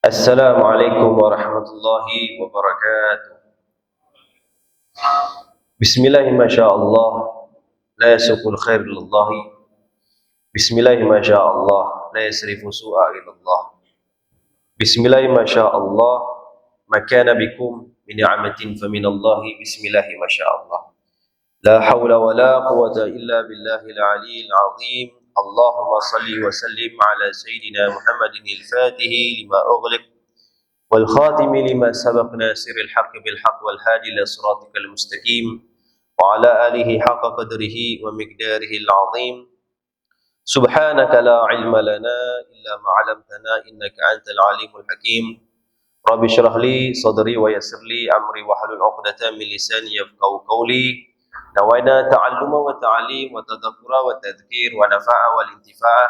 Assalamualaikum warahmatullahi wabarakatuh. Bismillahi masyaallah, la yasukul khair lillahi. Bismillahi masyaallah, la yasrifu su'a ilallah. Bismillahi masyaallah, makana bikum min ni'matin faminallahi. Bismillahi masyaallah. La hawla wa la quwwata illa billahil aliyyil azim. Allahumma salli wa sallim ala sayyidina Muhammadin al-fatihi lima ughliq wal khatimi lima sabaq nasiril haqqi bil haqq wal hadi ila siratikal mustaqim wa ala alihi haqqa qadrihi wa miqdarihi al-azim. Subhanaka la ilma lana illa ma 'allamtana innaka antal alimul hakim. Rabbi shrah li sadri wa yassir li amri wa hlul 'uqdatam min lisani yafqahu qawli. Nawaina ta'alluma wa ta'alim wa tadhakkura wa tadhkir wa nafa'a wal intifa'ah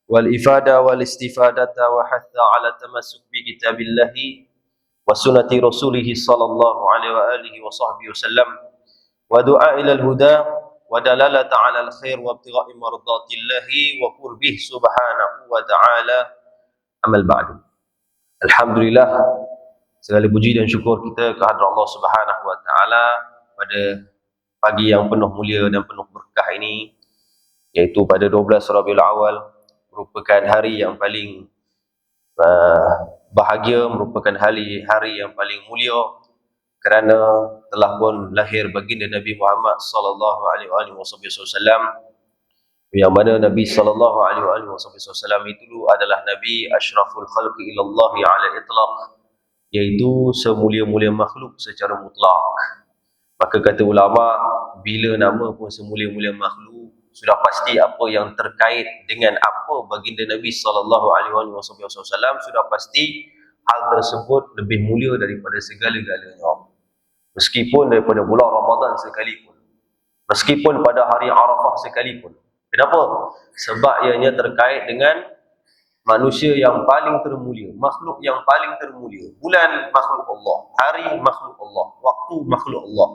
wal ifada wal istifadata wa hatha ala tamassuk bi kitabillahi wa sunnati rasulih sallallahu alaihi wa alihi wa sahbihi wasallam wa du'a ila al-huda wa dalalata ala al-khair wa ibtigha'i mardatillahi wa qurbih subhanahu wa ta'ala. Amal ba'du. Alhamdulillah, segala puji dan syukur kita kehadrat Allah Subhanahu wa taala pada pagi yang penuh mulia dan penuh berkah ini, iaitu pada 12 Rabiul Awal, merupakan hari yang paling bahagia, merupakan hari yang paling mulia kerana telah pun lahir baginda Nabi Muhammad sallallahu alaihi wasallam, yang mana Nabi sallallahu alaihi wasallam itu adalah Nabi asyraful khalqi ilallahi ala itlaq, iaitu semulia-mulia makhluk secara mutlak. Maka kata ulama, bila nama pun semulia-mulia makhluk, sudah pasti apa yang terkait dengan apa baginda Nabi sallallahu alaihi wasallam, sudah pasti hal tersebut lebih mulia daripada segala-galanya. Meskipun daripada bulan Ramadan sekalipun, meskipun pada hari Arafah sekalipun. Kenapa? Sebab ianya terkait dengan manusia yang paling termulia, makhluk yang paling termulia. Bulan makhluk Allah, hari makhluk Allah, waktu makhluk Allah,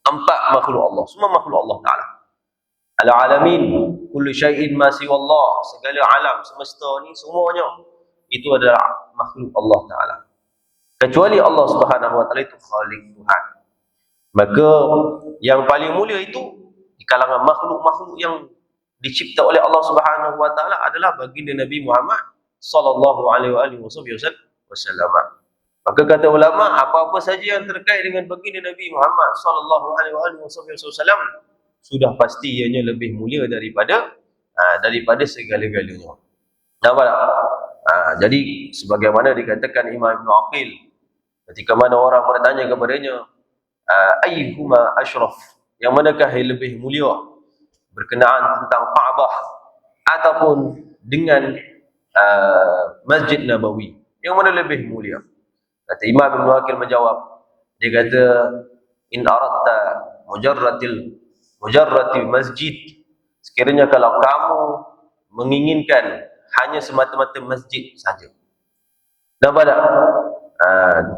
tempat makhluk Allah, semua makhluk Allah Ta'ala. Al-alamin, kullu syai'in ma siwallah, segala alam semesta ni semuanya itu adalah makhluk Allah Ta'ala. Kecuali Allah Subhanahu wa taala itu khaliq, Tuhan. Maka yang paling mulia itu di kalangan makhluk-makhluk yang dicipta oleh Allah Subhanahu wa taala adalah baginda Nabi Muhammad sallallahu alaihi wasallam. Maka kata ulama, apa-apa saja yang terkait dengan baginda Nabi Muhammad sallallahu alaihi wasallam sudah pasti ianya lebih mulia daripada segala-galanya. Nampak tak? Jadi sebagaimana dikatakan Imam Ibn Aqil, ketika mana orang bertanya kepadanya, ayyuhuma asyraf, yang manakah yang lebih mulia, berkenaan tentang Ka'bah ataupun dengan Masjid Nabawi, yang mana lebih mulia? Kata Imam Ibn Aqil menjawab, dia kata, in aratta mujarratil masjid, sekiranya kalau kamu menginginkan hanya semata-mata masjid saja. Nampak tak?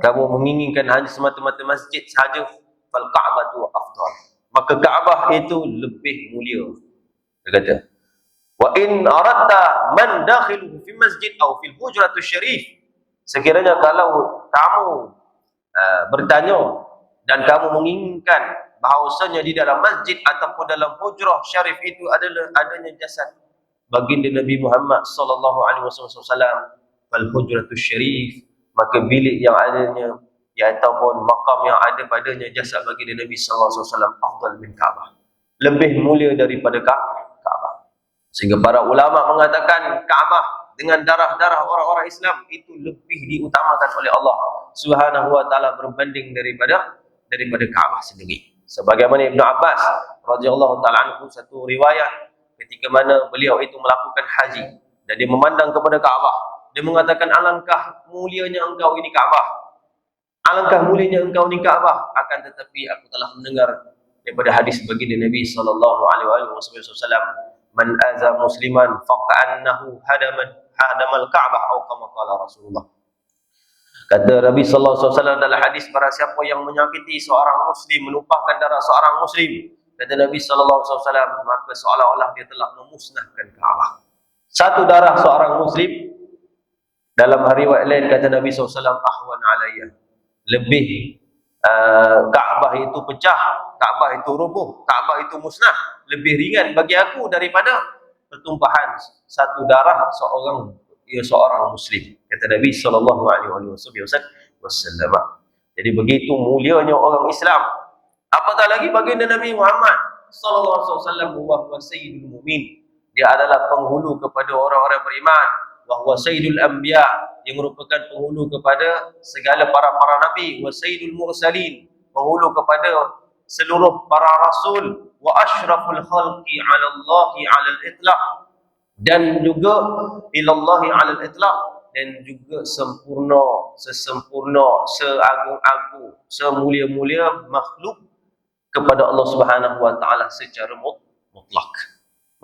Kamu menginginkan hanya semata-mata masjid saja, fal Ka'batu afdal, maka Ka'bah itu lebih mulia. Dia kata, wa in aratta man dakhiluhu fi masjid aw fil hujratus syarif, sekiranya kalau kamu bertanya dan kamu menginginkan bahawasanya di dalam masjid ataupun dalam hujrah syarif itu adalah adanya jasad baginda Nabi Muhammad sallallahu alaihi wasallam, fal hujratus syarif, maka bilik yang adanya ataupun makam yang ada padanya jasad baginda Nabi sallallahu alaihi wasallam afdal min Ka'bah, lebih mulia daripada Ka'bah. Sehingga para ulama mengatakan Ka'bah dengan darah-darah orang-orang Islam itu lebih diutamakan oleh Allah Subhanahu wa taala berbanding daripada Ka'bah sendiri. Sebagaimana Ibnu Abbas radhiyallahu taala anhu, satu riwayat ketika mana beliau itu melakukan haji dan dia memandang kepada Ka'bah, dia mengatakan, alangkah mulianya engkau ini Ka'bah, alangkah mulianya engkau ini Ka'bah, akan tetapi aku telah mendengar daripada hadis baginda Nabi sallallahu alaihi wasallam, man aza musliman faqa'annahu hadamal Ka'bah atau kama qala Rasulullah. Kata Nabi sallallahu alaihi wasallam dalam hadis, barang siapa yang menyakiti seorang muslim, menumpahkan darah seorang muslim, kata Nabi sallallahu alaihi wasallam, maka seolah-olah dia telah memusnahkan Ka'bah. Satu darah seorang muslim Dalam hari riwayat lain kata Nabi SAW, ahwan alayya, lebih Kaabah itu pecah, Kaabah itu roboh, Kaabah itu musnah, lebih ringan bagi aku daripada pertumpahan satu darah seorang muslim, kata Nabi sallallahu alaihi wasallam. Jadi begitu mulianya orang Islam, apatah lagi baginda Nabi Muhammad sallallahu alaihi wasallam, wa sayyidul mu'min, dia adalah penghulu kepada orang-orang beriman, wa huwa sayyidul anbiya, yang merupakan penghulu kepada segala para nabi, wa sayyidul mursalin, penghulu kepada seluruh para rasul, wa asyraful khalqi 'ala Allahi 'ala al-itlaq, dan juga ilallahi 'ala al-itlaq, dan juga sempurna, sesempurna, seagung-agung, semulia-mulia makhluk kepada Allah Subhanahu wa taala secara mutlak.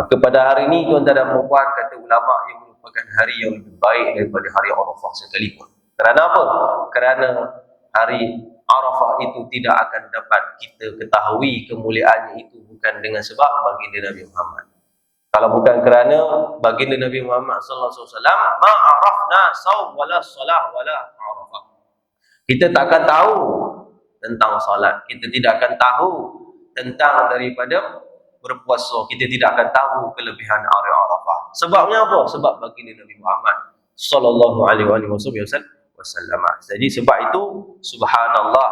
Maka pada hari ini tuan-tuan dan puan, kata ulama, yang merupakan hari yang lebih baik daripada hari Arafah sekalipun. Kerana apa? Kerana hari Arafah itu tidak akan dapat kita ketahui kemuliaannya itu bukan dengan sebab baginda Nabi Muhammad. Kalau bukan kerana baginda Nabi Muhammad sallallahu alaihi wasallam, ma arafna saum wala salah wala Arafah, kita tak akan tahu tentang salat, kita tidak akan tahu tentang daripada berpuasa, kita tidak akan tahu kelebihan hari Arafah. Sebabnya apa? Sebab baginda Nabi Muhammad sallallahu alaihi wasallam. Jadi sebab itu, subhanallah,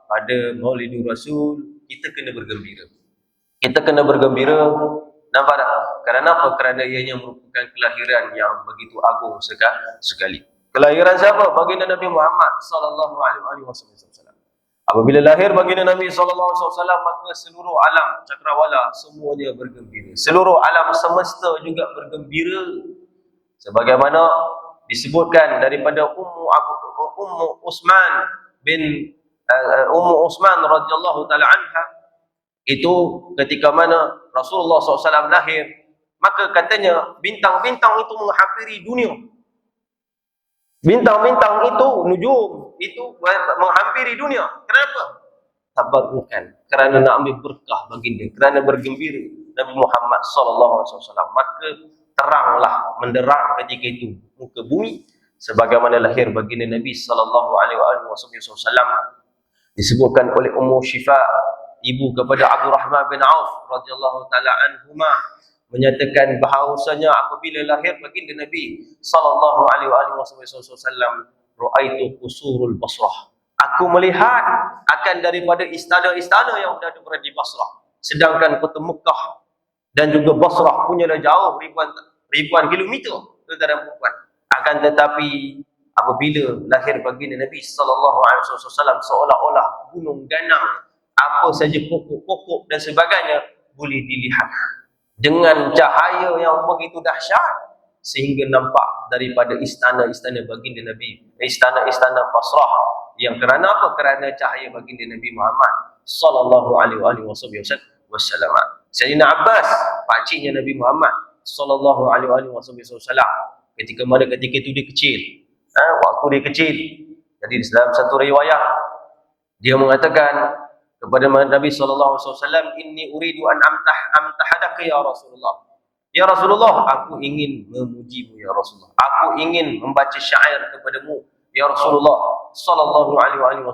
pada Maulidur Rasul kita kena bergembira. Kita kena bergembira. Nampak tak? Kerana apa? Kerana ianya merupakan kelahiran yang begitu agung sekali. Kelahiran siapa? Baginda Nabi Muhammad sallallahu alaihi wasallam. Apabila lahir baginda Nabi sallallahu alaihi wasallam, maka seluruh alam cakrawala semuanya bergembira. Seluruh alam semesta juga bergembira. Sebagaimana disebutkan daripada Ummu Utsman radhiyallahu taala anha, itu ketika mana Rasulullah SAW lahir, maka katanya bintang-bintang itu menghampiri dunia. Bintang-bintang itu, nujum itu menghampiri dunia. Kenapa? Tabarrukan, kerana nak ambil berkah baginda, kerana bergembira Nabi Muhammad SAW. Maka teranglah, menderang ketika itu muka bumi, sebagaimana lahir baginda Nabi SAW. Disebutkan oleh Ummu Syifa, ibu kepada Abdurrahman bin Auf radhiyallahu taala anhuma, menyatakan bahawasanya apabila lahir baginda Nabi sallallahu alaihi wasallam, raaitu qusurul Basrah, aku melihat akan daripada istana-istana yang berada di Basrah, sedangkan kota Mekah dan juga Basrah punya dah jauh ribuan kilometer dari perempuan. Akan tetapi apabila lahir baginda Nabi sallallahu alaihi wasallam, seolah-olah gunung ganang, apa saja pokok-pokok dan sebagainya boleh dilihat dengan cahaya yang begitu dahsyat, sehingga nampak daripada istana-istana baginda Nabi, istana-istana Basrah, yang kerana apa? Kerana cahaya baginda Nabi Muhammad sallallahu alaihi wasallam. Sayyidina Abbas, pakciknya Nabi Muhammad sallallahu alaihi wasallam, ketika itu dia kecil, waktu dia kecil, jadi dalam satu riwayat dia mengatakan kepada Nabi sallallahu alaihi wasallam, inni uridu an amtahadaka ya Rasulullah. Ya Rasulullah, aku ingin memujimu ya Rasulullah. Aku ingin membaca syair kepadamu ya Rasulullah sallallahu alaihi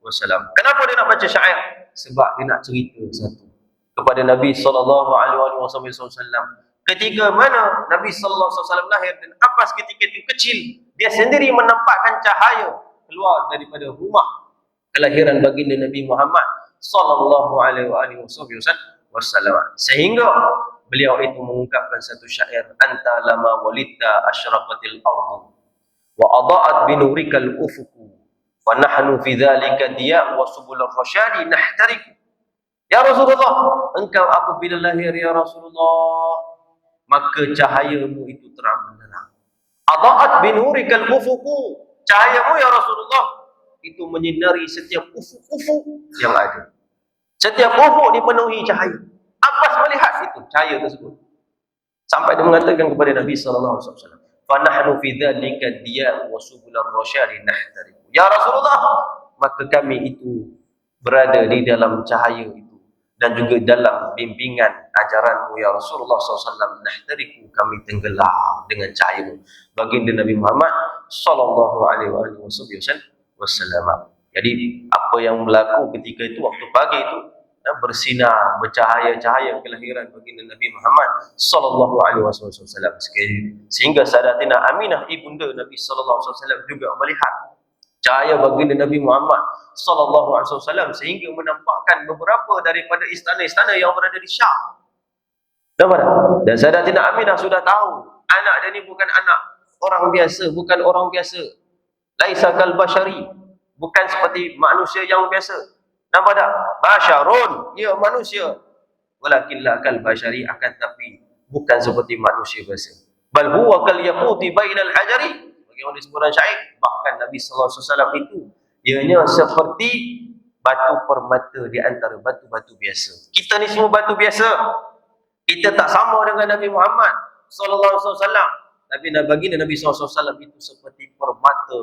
wasallam. Kenapa dia nak baca syair? Sebab dia nak cerita satu kepada Nabi sallallahu alaihi wasallam. Ketika mana Nabi sallallahu alaihi wasallam lahir, dan Abbas ketika itu kecil, dia sendiri menampakkan cahaya keluar daripada rumah kelahiran baginda Nabi Muhammad sallallahu alaihi wasallam, sehingga beliau itu mengungkapkan satu syair, anta lama walidta asyraqatil ardu wa adaat binurikal ufuku wa nahnu fi dzalika diya wa subul rasyadi nahtariku. Ya Rasulullah, engkau apabila lahir ya Rasulullah, maka cahayamu itu terang benderang. Adaat binurikal ufuku, cahayamu ya Rasulullah itu menyinari setiap ufuk-ufuk yang ada. Setiap ufuk dipenuhi cahaya. Abbas melihat itu cahaya tersebut, sampai dia mengatakan kepada Nabi sallallahu alaihi wasallam, fa nahnu fi dzalika diya wa subular rasyadi nahtariku. Ya Rasulullah, maka kami itu berada di dalam cahaya itu dan juga dalam bimbingan ajaranmu ya Rasulullah sallallahu alaihi wasallam, nahtariku, kami tenggelam dengan cahayamu. Baginda Nabi Muhammad sallallahu alaihi wasallam. Jadi apa yang berlaku ketika itu waktu pagi itu bersinar, bercahaya-cahaya kelahiran baginda Nabi Muhammad sallallahu alaihi wasallam. Sehingga Sayyidatina Aminah ibunda Nabi sallallahu alaihi wasallam juga melihat cahaya baginda Nabi Muhammad sallallahu alaihi wasallam sehingga menampakkan beberapa daripada istana-istana yang berada di Syam. Dan Sayyidatina Aminah sudah tahu anak dia ni bukan anak orang biasa, bukan orang biasa. Laisa kal bashari, bukan seperti manusia yang biasa. Nampak tak? Basyarun, ya manusia. Walakin la kal bashari, akan tapi bukan seperti manusia biasa. Bal huwa kal yaquti bainal hajari. Bagaimana disebut dalam syair, bahkan Nabi sallallahu alaihi wasallam itu ianya seperti batu permata di antara batu-batu biasa. Kita ni semua batu biasa. Kita tak sama dengan Nabi Muhammad sallallahu alaihi wasallam. Tapi baginda Nabi sallallahu alaihi wasallam itu seperti permata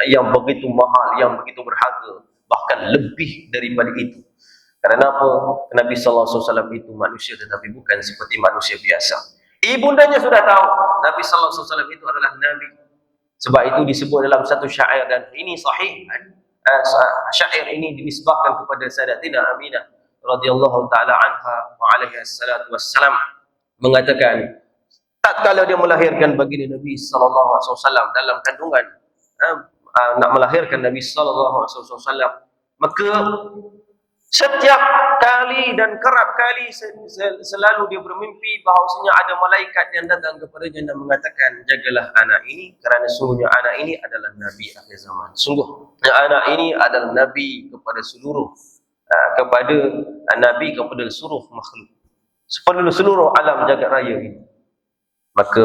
yang begitu mahal, yang begitu berharga, bahkan lebih daripada itu. Kerana apa? Nabi sallallahu alaihi wasallam itu manusia tetapi bukan seperti manusia biasa. Ibundanya sudah tahu Nabi sallallahu alaihi wasallam itu adalah nabi. Sebab itu disebut dalam satu syair, dan ini sahih. Syair ini dinisbahkan kepada Sayyidatina Aminah radhiyallahu taala anha wa alaiha salatu wassalam, mengatakan tatkala dia melahirkan baginda Nabi sallallahu alaihi wasallam dalam kandungan, nak melahirkan Nabi sallallahu alaihi wasallam, maka setiap kali dan kerap kali selalu dia bermimpi bahawasanya ada malaikat yang datang kepadanya dan mengatakan, jagalah anak ini kerana sungguhnya anak ini adalah Nabi akhir zaman. Sungguh anak ini adalah Nabi kepada seluruh Nabi kepada seluruh makhluk, seluruh alam jagat raya ini. Maka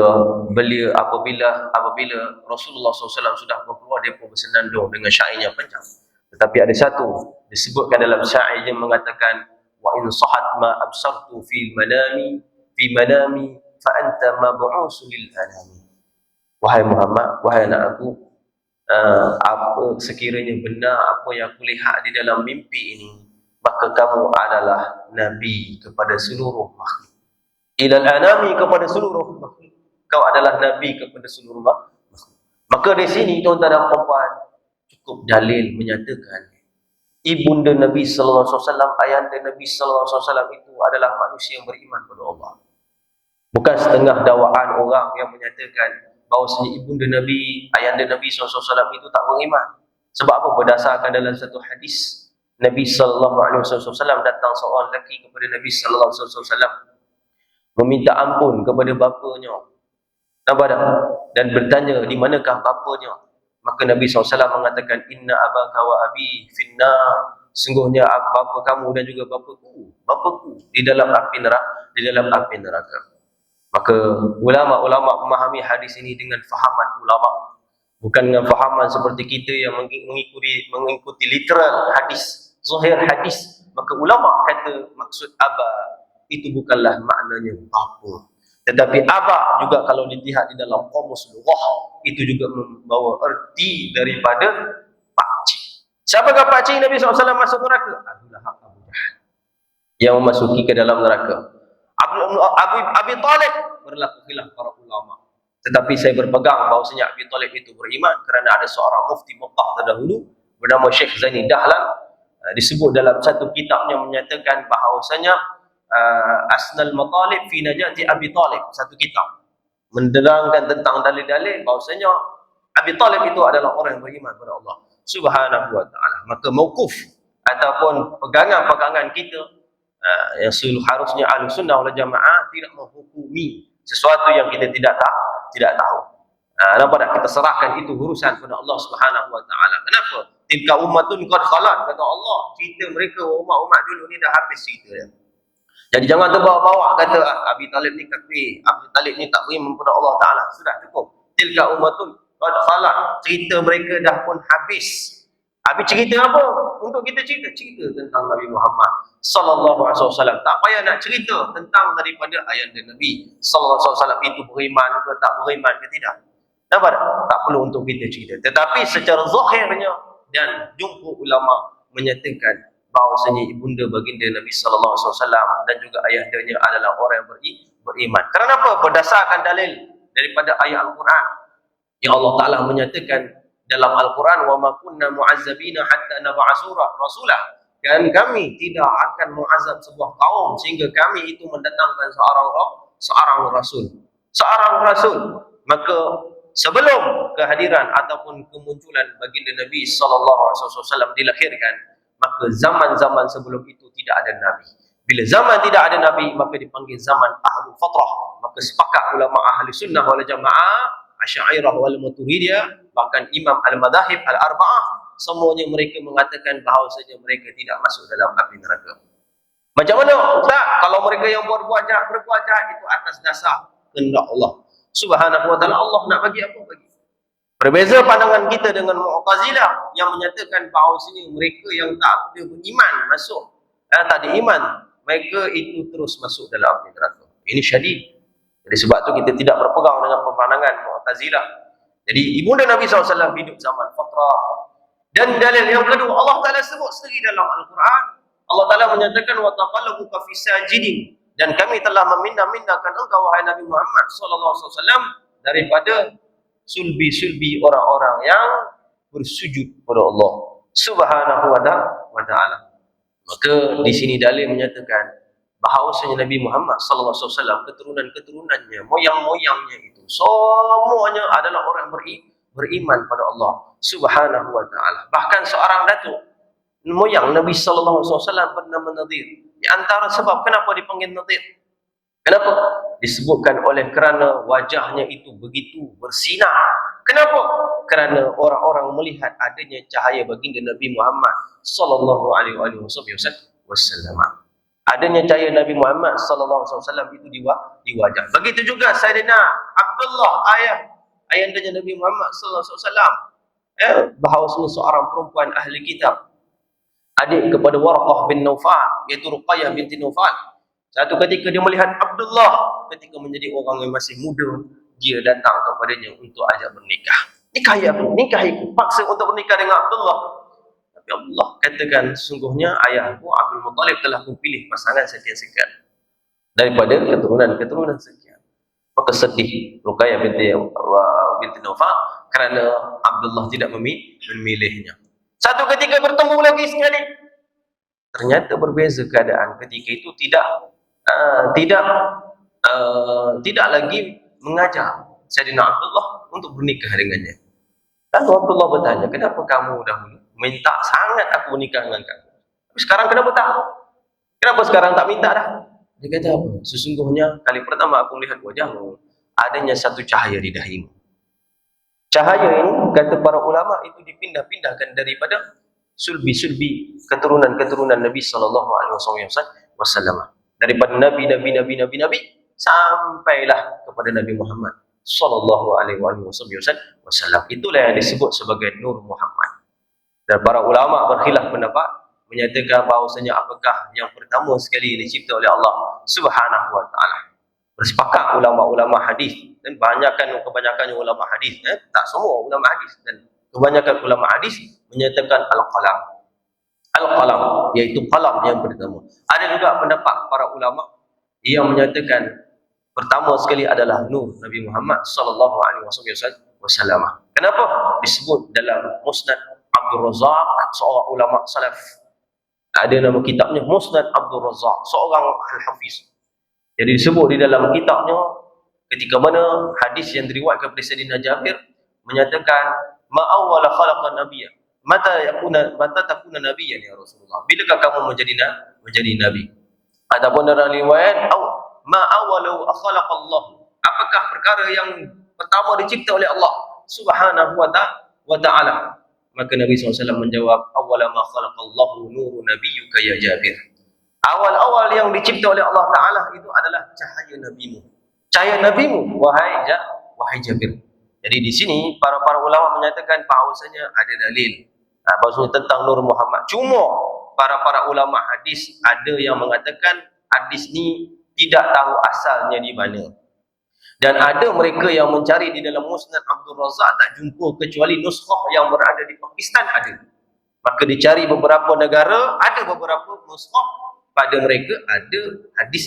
apabila Rasulullah SAW sudah keluar, dia pun bersenandung dengan syairnya panjang. Tetapi ada satu disebutkan dalam syair yang mengatakan, wa in sahat ma absartu fi manami fa anta mab'us lil anami. Wahai Muhammad, wahai anak aku, apa sekiranya benar apa yang aku lihat di dalam mimpi ini, maka kamu adalah nabi kepada seluruh makhluk. Ilal anami, kepada seluruh makhluk. Kau adalah nabi kepada seluruh makhluk. Maka di sini tuan-tuan dan puan, cukup dalil menyatakan ibunda Nabi sallallahu alaihi wasallam, ayahanda Nabi sallallahu alaihi wasallam itu adalah manusia yang beriman kepada Allah. Bukan setengah dakwaan orang yang menyatakan bahawasanya ibunda Nabi, ayahanda Nabi sallallahu alaihi wasallam itu tak beriman. Sebab apa? Berdasarkan dalam satu hadis, Nabi sallallahu alaihi wasallam datang seorang lelaki kepada Nabi sallallahu alaihi wasallam meminta ampun kepada bapanya. Nampak tak? Dan bertanya, di manakah bapanya? Maka Nabi SAW mengatakan, inna abaka wa abi finnar, sungguhnya bapa kamu dan juga bapaku di dalam api neraka. Maka ulama-ulama memahami hadis ini dengan fahaman ulama, bukan dengan fahaman seperti kita yang mengikuti literal hadis, zahir hadis. Maka ulama kata maksud aba itu bukanlah maknanya bapa, tetapi aba juga kalau dilihat di dalam kamus lughah itu juga membawa erti daripada pakcik. Siapakah pakcik Nabi SAW masuk neraka? Abu Lahab, Abu Jahal, yang memasuki ke dalam neraka. Abi Talib berlaku khilaf para ulama, tetapi saya berpegang bahawasanya Abi Talib itu beriman kerana ada seorang mufti Mekah terdahulu bernama Syekh Zaini Dahlan, disebut dalam satu kitabnya menyatakan bahawasanya Asnal Matalib fi Najati Abi Talib, satu kitab menerangkan tentang dalil-dalil bahawasanya Abi Talib itu adalah orang yang beriman kepada Allah Subhanahu wa taala. Maka mauquf ataupun pegangan-pegangan kita yang harusnya Ahlus Sunnah wal Jamaah tidak menghukumi sesuatu yang kita tidak tahu. Nampak tak? Kita serahkan itu urusan kepada Allah Subhanahu wa taala. Kenapa? Tilka ummatun qad khalat, kata Allah. Cerita mereka umat-umat dulu ni dah habis cerita dia. Jadi jangan terbawa-bawa kata Abi Talib ni kafir, Abi Talib ni tak beriman kepada Allah Ta'ala. Sudah cukup. Tilka ummatun qad khalat, cerita mereka dah pun habis. Habis cerita apa? Untuk kita cerita tentang Nabi Muhammad sallallahu alaihi wasallam. Tak payah nak cerita tentang daripada ayahanda Nabi sallallahu alaihi wasallam itu beriman ke tak beriman ke tidak. Nampak tak? Tak perlu untuk kita cerita. Tetapi secara zahirnya dan jumhur ulama menyatakan bahawasanya ibunda baginda Nabi sallallahu alaihi wasallam dan juga ayahandanya adalah orang yang beriman. Kerana apa? Berdasarkan dalil daripada ayat Al-Quran. Yang Allah Ta'ala menyatakan dalam Al-Quran, وَمَا كُنَّا مُعَذَّبِينَ حَتَّى نَبْعَثَ رَسُولًا. Dan kami tidak akan mengazab sebuah kaum sehingga kami itu mendatangkan seorang rasul. Seorang rasul. Maka sebelum kehadiran ataupun kemunculan baginda Nabi sallallahu alaihi wasallam dilahirkan, maka zaman-zaman sebelum itu tidak ada nabi. Bila zaman tidak ada nabi, maka dipanggil zaman ahlul fatrah. Maka sepakat ulama ahli sunnah wal jamaah, Asy'ariyah wal Maturidiyah, bahkan Imam al-Madzahib al-Arba'ah, semuanya mereka mengatakan bahawasanya mereka tidak masuk dalam api neraka. Macam mana? Tak, kalau mereka yang berbuat jahat itu atas dasar kehendak Allah Subhanahu wa taala. Allah nak bagi apa bagi. Berbeza pandangan kita dengan Mu'tazilah yang menyatakan bahawasanya mereka yang tak ada beriman masuk, tak ada iman, mereka itu terus masuk dalam api neraka. Ini syadid. Jadi sebab tu kita tidak berpegang dengan pandangan Mu'tazilah. Jadi ibunda Nabi SAW hidup zaman fatrah. Dan dalil yang kedua, Allah Ta'ala sebut sendiri dalam Al-Quran. Allah Ta'ala menyatakan wa taqallabuka fi sajidin, dan kami telah memindah-mindahkan engkau wahai Nabi Muhammad SAW daripada sulbi-sulbi orang-orang yang bersujud kepada Allah Subhanahu wa Ta'ala. Maka di sini dalil menyatakan bahawasanya Nabi Muhammad SAW, keturunan-keturunannya, moyang-moyangnya itu semuanya adalah orang beriman pada Allah Subhanahu wa Ta'ala. Bahkan seorang datuk moyang Nabi SAW bernama Nadir. Di antara sebab kenapa dipanggil Nadir, kenapa? Disebutkan oleh kerana wajahnya itu begitu bersinar. Kenapa? Kerana orang-orang melihat adanya cahaya baginda Nabi Muhammad sallallahu alaihi wasallam. Adanya cahaya Nabi Muhammad sallallahu alaihi wasallam itu di wajah. Begitu juga Sayyidina Abdullah, ayahnya Nabi Muhammad sallallahu alaihi wasallam, bahawasanya seorang perempuan ahli kitab, adik kepada Warqah bin Naufal, iaitu Ruqayyah binti Naufal. Satu ketika dia melihat Abdullah ketika menjadi orang yang masih muda, dia datang kepadanya untuk ajak bernikah. Nikahiku, paksa untuk bernikah dengan Abdullah. Tapi Allah katakan, sesungguhnya ayahku Abdul Muttalib telah memilih pasangan sekian-sekian daripada keturunan sekian. Maka sedih Ruqayyah binti Naufal kerana Abdullah tidak memilihnya. Satu ketika bertemu lagi sekali, ternyata berbeza keadaan. Ketika itu tidak lagi mengajar Sayyidina Abdullah untuk bernikah dengannya. Lalu Abdullah bertanya, kenapa kamu dahulu minta sangat aku menikah dengan kamu, tapi sekarang kenapa tak? Kenapa sekarang tak minta dah? Dia kata apa? Sesungguhnya kali pertama aku melihat wajahmu, adanya satu cahaya di dahimu. Cahaya ini, kata para ulama, itu dipindah-pindahkan daripada sulbi-sulbi keturunan Nabi sallallahu alaihi wasallam. Daripada nabi sampailah kepada Nabi Muhammad sallallahu alaihi wasallam. Itulah yang disebut sebagai Nur Muhammad. Dan para ulama berkhilaf pendapat menyatakan bahawasanya apakah yang pertama sekali dicipta oleh Allah Subhanahu wa Ta'ala. Bersepakat ulama-ulama hadis, dan kebanyakan ulama hadis, tak semua ulama hadis, dan kebanyakan ulama hadis menyatakan al-qalam, iaitu qalam yang pertama. Ada juga pendapat para ulama yang menyatakan pertama sekali adalah Nur Nabi Muhammad sallallahu alaihi wasallam. Kenapa? Disebut dalam Musnad Abdul Razak, seorang ulama salaf. Ada nama kitabnya Musnad Abdul Razak, seorang al-hafiz. Jadi disebut di dalam kitabnya ketika mana hadis yang diriwayatkan oleh Sayyidina Jabir menyatakan ma awwala khalaqan nabiyya, mata takuna nabiyyan ya Rasulullah, bilakah kamu menjadi nabi? Ataupun dalam riwayat ma awwalu khalaqallah, apakah perkara yang pertama dicipta oleh Allah Subhanahu wa Ta'ala? Maka Nabi SAW menjawab, awwala ma khalaqallahu nuru nabiyyuka ya Jabir. Awal-awal yang dicipta oleh Allah Ta'ala itu adalah cahaya nabimu. Cahaya nabimu, wahai Jabir. Jadi di sini para ulama menyatakan bahawasanya ada dalil bahawasanya tentang Nur Muhammad. Cuma para ulama hadis ada yang mengatakan hadis ni tidak tahu asalnya di mana. Dan ada mereka yang mencari di dalam Musnad Abdul Razak tak jumpa kecuali nuskhah yang berada di Pakistan ada. Maka dicari beberapa negara, ada beberapa nuskhah pada mereka ada hadis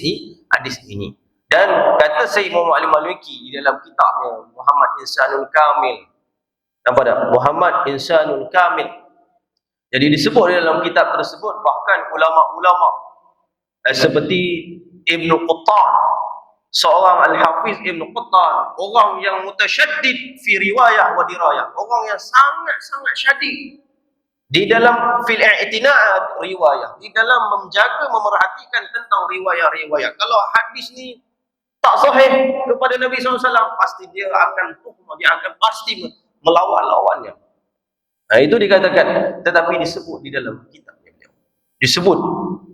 ini. Dan kata Sayyid Muhammad Al-Maliki di dalam kitabnya Muhammad Insanul Kamil, nampak tak? Muhammad Insanul Kamil. Jadi disebut di dalam kitab tersebut, bahkan ulama-ulama seperti Ibnu Quttan, seorang Al-Hafiz Ibnu Quttan, orang yang mutasyaddid fi riwayah wa dirayah, orang yang sangat-sangat syadid di dalam fil i'tina' riwayah, di dalam menjaga, memerhatikan tentang riwayah-riwayah. Kalau hadis ni tak sahih kepada Nabi SAW, pasti dia akan tuhmah, dia akan pasti melawan-lawannya. Itu dikatakan, tetapi disebut di dalam kitabnya beliau. Disebut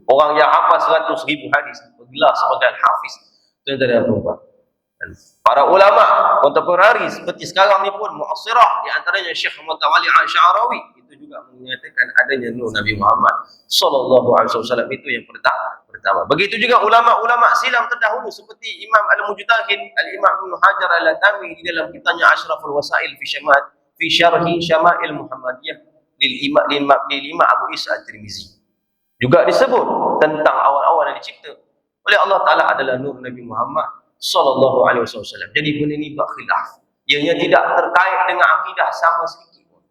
orang yang hafal 100,000 hadis bergelar sebagai Hafiz. Itu yang tadi aku lupa. Dan para ulama kontemporari seperti sekarang ni pun mu'asirah, di antaranya Syekh Mutawalli Al-Sya'rawi, itu juga menyatakan adanya nur Nabi Muhammad sallallahu alaihi wasallam. Itu yang pertama. Begitu juga ulama-ulama silam terdahulu seperti Imam Al-Mujtahid Al-Imam Ibn Hajar Al-Haytami di dalam kitabnya Ashraful Wasail fi syarhi Syama'il Muhammadiyah lil Imam Abu Isa At-Tirmizi. Juga disebut tentang awal-awal yang dicipta oleh Allah Ta'ala adalah nur Nabi Muhammad sallallahu alaihi wasallam. Jadi benda ni berkhilaf. Ianya tidak terkait dengan akidah sama sedikit pun.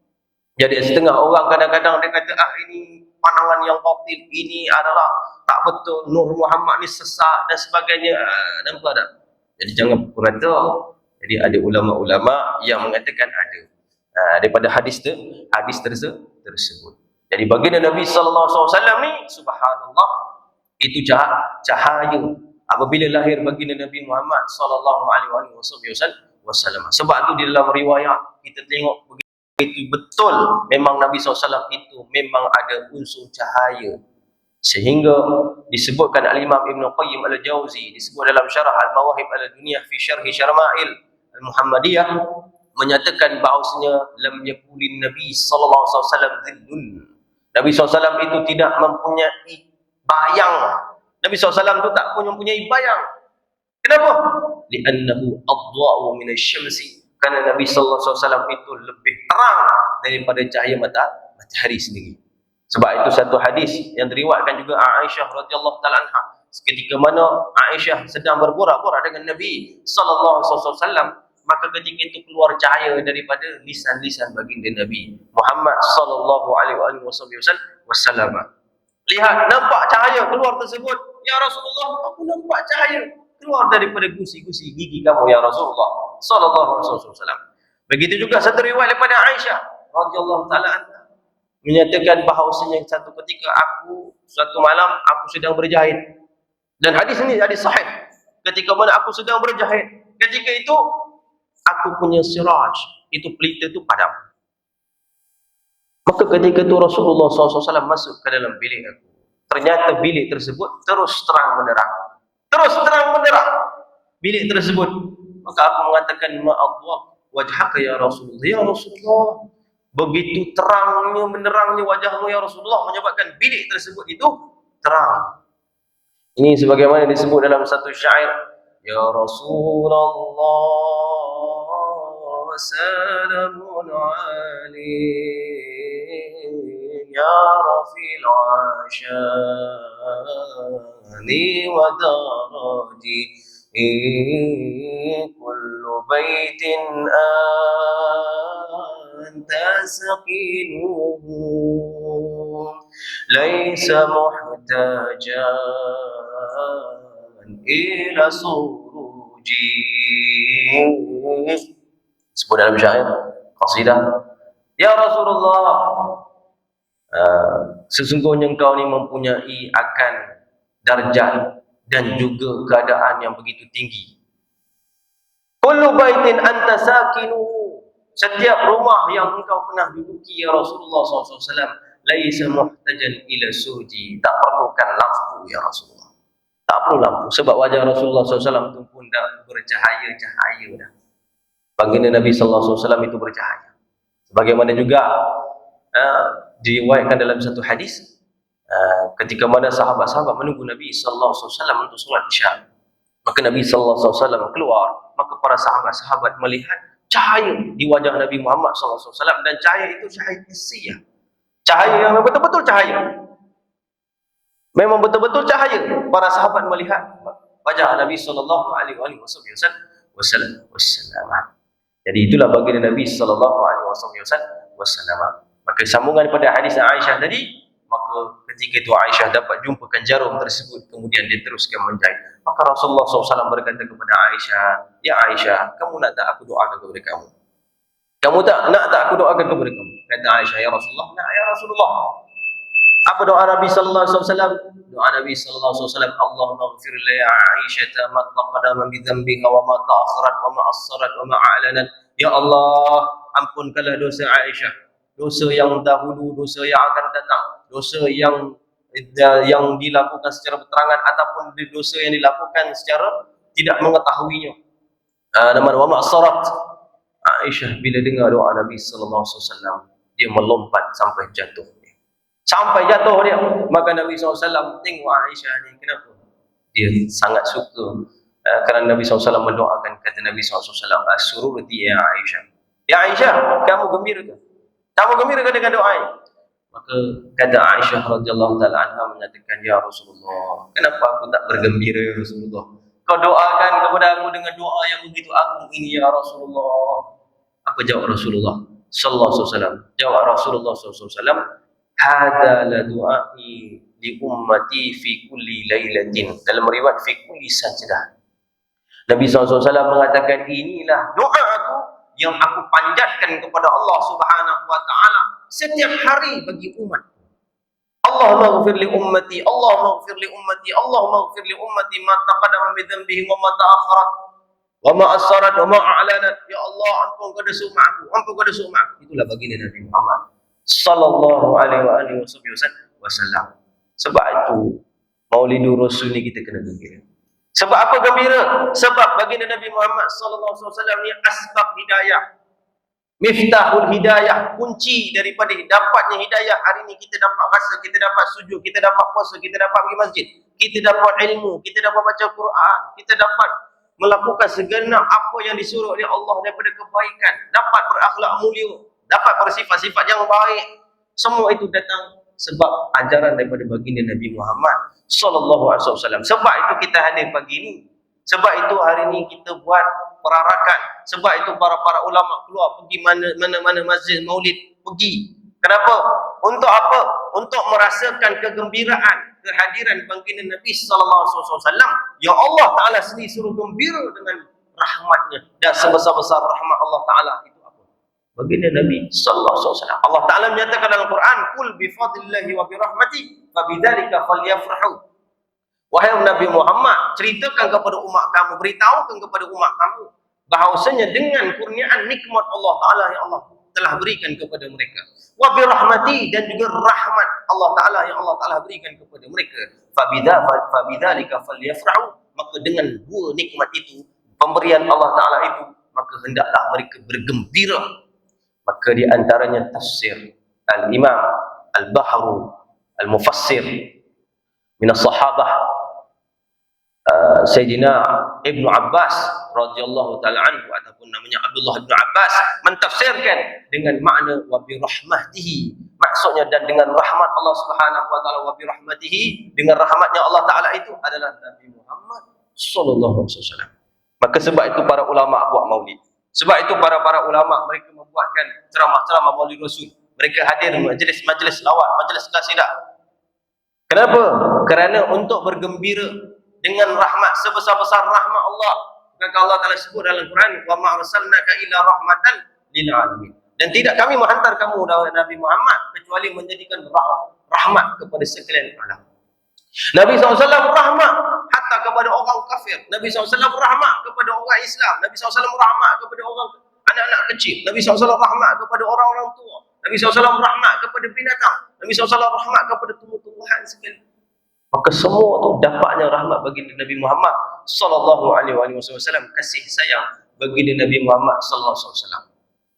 Jadi setengah orang kadang-kadang dia kata, ini pandangan yang batil, ini adalah tak betul, Nur Muhammad ni sesat dan sebagainya. Nampak tak? Jadi jangan pukul rata. Jadi ada ulama-ulama yang mengatakan ada daripada hadis tersebut. Jadi baginda Nabi sallallahu alaihi wasallam ni, subhanallah, itu cahaya apabila lahir baginda Nabi Muhammad sallallahu alaihi wasallam. Sebab tu di dalam riwayat kita tengok begitu betul, memang Nabi SAW itu memang ada unsur cahaya, sehingga disebutkan Al-Imam Ibn Qayyim Al-Jauzi disebut dalam syarah Al-Mawahib Al-Dunia fi syarhi Syama'il Al-Muhammadiyah, menyatakan bahawasanya lam yakulin Nabi sallallahu alaihi wasallam dhillun. Nabi SAW itu tidak mempunyai bayang. Nabi SAW itu tak mempunyai bayang. Kenapa? Li'annahu adwa'u minasyamsi. Karena Nabi sallallahu alaihi wasallam itu lebih terang daripada cahaya matahari sendiri. Sebab itu satu hadis yang diriwayatkan juga Aisyah radhiyallahu taala anha, ketika mana Aisyah sedang berborak-borak dengan Nabi sallallahu alaihi wasallam, maka ketika itu keluar cahaya daripada lisan-lisan baginda Nabi Muhammad sallallahu alaihi wasallam. Lihat, nampak cahaya keluar tersebut. Ya Rasulullah, aku nampak cahaya keluar daripada gusi-gusi gigi kamu ya Rasulullah sallallahu alaihi wasallam. Begitu juga satu riwayat daripada Aisyah radhiyallahu taala anha menyatakan bahawasanya satu ketika suatu malam aku sedang berjahit. Dan hadis ini hadis sahih. Ketika mana aku sedang berjahit, ketika itu aku punya siraj, itu pelita itu padam. Maka ketika itu Rasulullah SAW masuk ke dalam bilik aku. Ternyata bilik tersebut terus terang benderang. Bilik tersebut. Maka aku mengatakan, ma'adwaq wajhaka ya Rasulullah. Ya Rasulullah, begitu terangnya, menerangnya wajahmu ya Rasulullah, menyebabkan bilik tersebut itu terang. Ini sebagaimana disebut dalam satu syair, ya Rasulullah salamun alayhi ya rafil ashani wa daraji kullu baitin anta saqinuhu laysa muhtajan ila suruji. Sebut dalam syair qasidah, ya Rasulullah, sesungguhnya engkau ni mempunyai akan darjat dan juga keadaan yang begitu tinggi. Kullu baitin anta sakinuhu, setiap rumah yang engkau pernah duduki ya Rasulullah SAW, laisa muhtajan ila suji, tak perlukan lampu ya Rasulullah, tak perlu lampu, sebab wajah Rasulullah SAW itu pun dah bercahaya-cahaya dah. Baginda Nabi sallallahu alaihi wasallam itu bercahaya. Sebagaimana juga diriwayatkan dalam satu hadis, ketika mana sahabat-sahabat menunggu Nabi sallallahu alaihi wasallam untuk solat Isya, maka Nabi sallallahu alaihi wasallam keluar, maka para sahabat-sahabat melihat cahaya di wajah Nabi Muhammad sallallahu alaihi wasallam, dan cahaya itu cahaya hissiyah, cahaya yang betul-betul cahaya. Memang betul-betul cahaya. Para sahabat melihat, wajah Nabi sallallahu alaihi wasallam. Jadi itulah baginda Nabi sallallahu alaihi wasallam. Maka sambungan pada hadis Aisyah tadi, maka ketika itu Aisyah dapat jumpakan jarum tersebut, kemudian dia teruskan menjahit. Maka Rasulullah SAW berkata kepada Aisyah, "Ya Aisyah, kamu nak tak aku doakan kepada kamu? Kamu nak tak aku doakan kepada kamu?" Kata Aisyah, "Ya Rasulullah, nak ya Rasulullah." Apa doa Nabi sallallahu alaihi wasallam? Doa Nabi sallallahu alaihi wasallam, "Allahumma ighfir li Aisyah ma taqaddama min dhanbiha wa ma ta'akhkharat wa ma assarat wa ma a'lanat." Ya Allah, ampunkanlah dosa Aisyah, dosa yang dahulu, dosa yang akan datang, dosa yang dilakukan secara berterangan ataupun dosa yang dilakukan secara tidak mengetahuinya. Wa ma assarat. Aisyah bila dengar doa Nabi sallallahu alaihi wasallam, dia melompat sampai jatuh. Dia. Maka Nabi SAW tengok Aisyah ni, kenapa? Dia sangat suka kerana Nabi SAW mendoakan. Kata Nabi SAW, "Asururti ya Aisyah." Ya Aisyah, kamu gembira ke? Kamu gembira ke dengan doa ini? Maka kata Aisyah radhiyallahu taala anha mengatakan, "Ya Rasulullah, kenapa aku tak bergembira ya Rasulullah? Kau doakan kepada aku dengan doa yang begitu agung ini ya Rasulullah." Apa jawab Rasulullah sallallahu alaihi wasallam? Jawab Rasulullah sallallahu alaihi wasallam, "Hada la du'ai li ummati fi kulli lailatin." Dalam riwayat fi kulli sajdah. Nabi SAW mengatakan, inilah doa aku yang aku panjatkan kepada Allah Subhanahu wa taala setiap hari bagi umat. Allahumma ighfir li ummati, Allahumma ighfir li ummati, Allahumma ighfir li ummati ma taqaddama min dhanbihi wa ma ta'akhkharat wa ma assarat wa ma a'lanat. Ya Allah, ampunkan dosa umatku, ampunkan dosa umatku. Itulah baginda Nabi Muhammad sallallahu alaihi wasallam. Sebab itu Maulidur Rasul ni kita kena gembira. Sebab apa gembira? Sebab baginda Nabi Muhammad sallallahu alaihi wasallam ni asbab hidayah, miftahul hidayah, kunci daripada dapatnya hidayah. Hari ni kita dapat rasa, kita dapat sujud, kita dapat puasa, kita dapat pergi masjid, kita dapat ilmu, kita dapat baca Quran, kita dapat melakukan segenap apa yang disuruh oleh Allah daripada kebaikan, dapat berakhlak mulia, dapat bersifat-sifat yang baik. Semua itu datang sebab ajaran daripada baginda Nabi Muhammad sallallahu alaihi wasallam. Sebab itu kita hadir pagi ini. Sebab itu hari ini kita buat perarakan. Sebab itu para ulama keluar pergi mana-mana masjid maulid pergi. Kenapa? Untuk apa? Untuk merasakan kegembiraan kehadiran baginda Nabi sallallahu alaihi wasallam. Ya Allah Taala sendiri suruh gembira dengan rahmatnya, dan sebesar-besar rahmat Allah Taala itu baginda Nabi sallallahu alaihi wasallam. Allah Taala menyatakan dalam Quran, "Qul bi fadlillahi wa bi rahmati fa bidzalika falyafrahu." Wahai Nabi Muhammad, ceritakan kepada umat kamu, beritahukan kepada umat kamu bahawasanya dengan kurniaan nikmat Allah Taala yang Allah telah berikan kepada mereka, wa bi rahmati, dan juga rahmat Allah Taala yang Allah Taala berikan kepada mereka, fa bidzalika falyafrahu, maka dengan dua nikmat itu, pemberian Allah Taala itu, maka hendaklah mereka bergembira. Maka di antaranya tafsir Al-Imam Al-Bahru Al-Mufassir min as-sahabah Sayyidina Ibnu Abbas radhiyallahu taala anhu, ataupun namanya Abdullah bin Abbas, mentafsirkan dengan makna wa bi rahmatihi. Maksudnya, dan dengan rahmat Allah Subhanahu wa taala, wa bi rahmatihi, dengan rahmatnya Allah Taala itu adalah Nabi Muhammad sallallahu alaihi wasallam. Maka sebab itu para ulama buat maulid. Sebab itu para ulama mereka membuatkan ceramah-ceramah Maulid Rasul. Mereka hadir majlis-majlis lawat, majlis qasidah. Kenapa? Kerana untuk bergembira dengan rahmat sebesar-besar rahmat Allah. Maka Allah Taala sebut dalam Quran, "Wa ma arsalnaka illa rahmatan lil alamin." Dan tidak kami menghantar kamu Nabi Muhammad kecuali menjadikan rahmat kepada sekalian alam. Nabi SAW rahmat hatta kepada orang kafir. Nabi SAW rahmat kepada orang Islam. Nabi SAW rahmat kepada orang anak-anak kecil. Nabi SAW rahmat kepada orang-orang tua. Nabi SAW rahmat kepada binatang. Nabi SAW rahmat kepada tumbuh-tumbuhan sekali. Maka semua tu dapatnya rahmat baginda Nabi Muhammad sallallahu alaihi wasallam, kasih sayang baginda Nabi Muhammad sallallahu alaihi wasallam.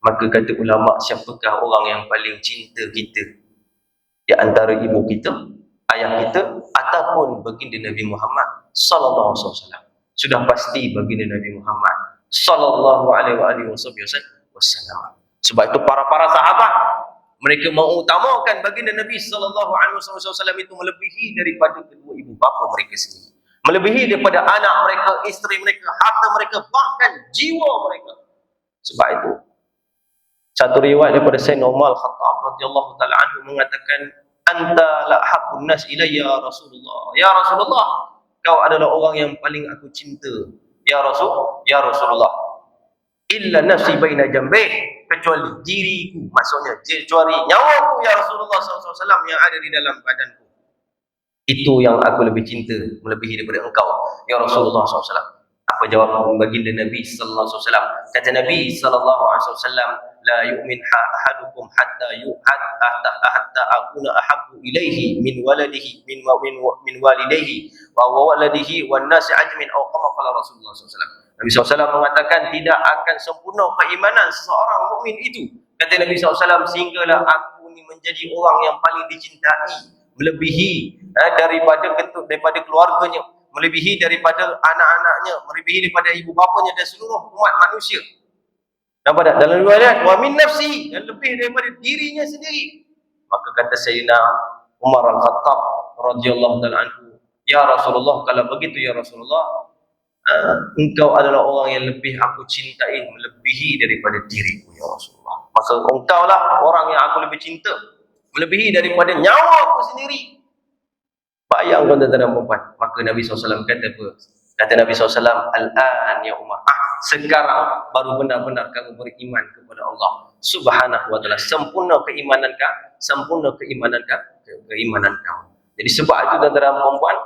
Maka kata ulama, siapakah orang yang paling cinta kita? Di antara ibu kita, ayah kita, ataupun baginda Nabi Muhammad sallallahu alaihi wasallam. Sudah pasti baginda Nabi Muhammad sallallahu alaihi wasallam. Sebab itu para sahabat mereka mengutamakan baginda Nabi sallallahu alaihi wasallam itu melebihi daripada kedua ibu bapa mereka sendiri. melebihi daripada anak mereka, isteri mereka, harta mereka, bahkan jiwa mereka. Sebab itu satu riwayat daripada Sayyidina Umar Al-Khattab radhiyallahu taala anhu mengatakan, anta la habbun nas ilayya Rasulullah. Ya Rasulullah, kau adalah orang yang paling aku cinta. Ya Rasulullah. Illa nafsi baina jambih, kecuali diriku, maksudnya kecuali nyawaku ya Rasulullah SAW yang ada di dalam badanku. Itu yang aku lebih cinta, melebihi daripada engkau ya Rasulullah SAW. Apa jawab baginda Nabi sallallahu alaihi wasallam? Kata Nabi sallallahu alaihi wasallam, la yu'min ahadukum hatta akuna ahabbu ilaihi min waladihi min walidayhi wa waladihi wan nasi ajmin, atau kama qala Rasulullah sallallahu alaihi wasallam. Nabi SAW mengatakan tidak akan sempurna keimanan seseorang mukmin itu, kata Nabi SAW, sehinggalah aku ni menjadi orang yang paling dicintai, melebihi daripada keluarganya, melebihi daripada anak-anaknya, melebihi daripada ibu bapanya dan seluruh umat manusia. Nampak tak? Dalam riwayat, wa min nafsi, dan lebih daripada dirinya sendiri. Maka kata Sayyidina Umar Al-Khattab radhiyallahu taala anhu, ya Rasulullah, kalau begitu ya Rasulullah, engkau adalah orang yang lebih aku cintai, melebihi daripada diriku ya Rasulullah. Maka engkau lah orang yang aku lebih cinta, melebihi daripada nyawa aku sendiri. Bayang tuan-tuan dan puan. Maka Nabi SAW kata apa? Kata Nabi SAW, al-an ya Umar, sekarang baru benar-benar kamu beriman kepada Allah Subhanahu wa taala. Sempurna keimanan kamu. Jadi sebab itu tuan-tuan dan puan,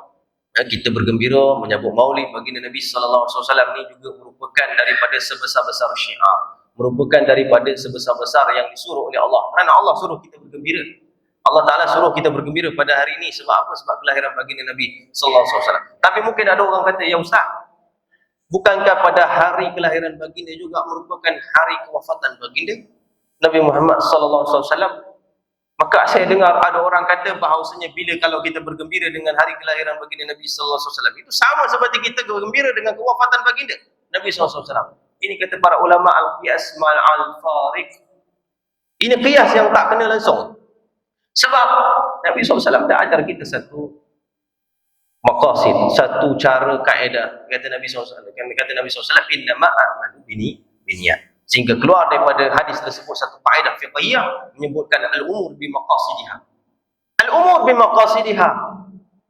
kita bergembira menyambut Maulid baginda Nabi sallallahu alaihi wasallam ni juga merupakan daripada sebesar-besar syiar, merupakan daripada sebesar-besar yang disuruh oleh Allah. Kerana Allah suruh kita bergembira. Allah Ta'ala suruh kita bergembira pada hari ini. Sebab apa? Sebab kelahiran baginda Nabi sallallahu alaihi wasallam. Tapi mungkin ada orang kata, ya Ustaz, bukankah pada hari kelahiran baginda juga merupakan hari kewafatan baginda Nabi Muhammad sallallahu alaihi wasallam? Maka saya dengar ada orang kata bahawasanya bila kalau kita bergembira dengan hari kelahiran baginda Nabi sallallahu alaihi wasallam, itu sama seperti kita bergembira dengan kewafatan baginda Nabi sallallahu alaihi wasallam. Ini kata para ulama al-qiyas ma'al fariq. Ini qiyas yang tak kena langsung. Sebab Nabi SAW dah ajar kita satu maqasid, satu cara kaedah. Kata Nabi SAW, innama a'malu binniyat. Sehingga keluar daripada hadis tersebut satu kaedah fiqhiyah menyebutkan al-umur bimaqasidiha. Al-umur bimaqasidiha.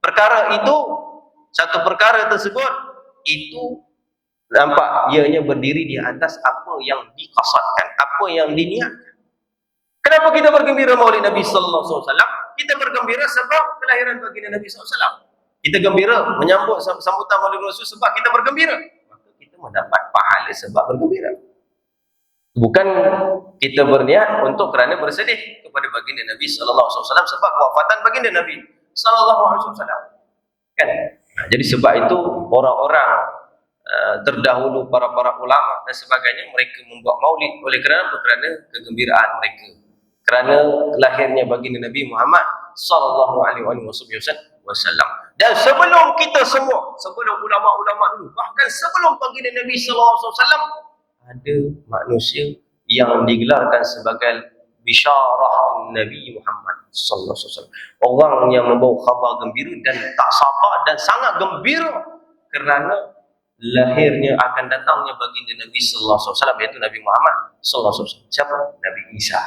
Perkara itu, satu perkara tersebut itu nampak ianya berdiri di atas apa yang dikasadkan, apa yang diniatkan. Kenapa kita bergembira Maulid Nabi sallallahu alaihi wasallam? Kita bergembira sebab kelahiran baginda Nabi sallallahu alaihi wasallam. Kita gembira menyambut sambutan Maulid Rasul sebab kita bergembira. Maka kita mendapat pahala sebab bergembira. Bukan kita berniat untuk kerana bersedih kepada baginda Nabi sallallahu alaihi wasallam sebab kewafatan baginda Nabi sallallahu alaihi wasallam. Kan? Jadi sebab itu orang-orang terdahulu, para ulama dan sebagainya, mereka membuat Maulid oleh kerana kegembiraan mereka. Kerana lahirnya baginda Nabi Muhammad sallallahu alaihi wasallam. Dan sebelum kita semua, sebelum ulama-ulama dulu, bahkan sebelum baginda Nabi sallallahu alaihi wasallam, ada manusia yang digelarkan sebagai bisyarah Nabi Muhammad sallallahu alaihi wasallam. Orang yang membawa khabar gembira dan tak sabar dan sangat gembira kerana lahirnya akan datangnya baginda Nabi sallallahu alaihi wasallam, iaitu Nabi Muhammad sallallahu alaihi wasallam. Siapa? Nabi Isa.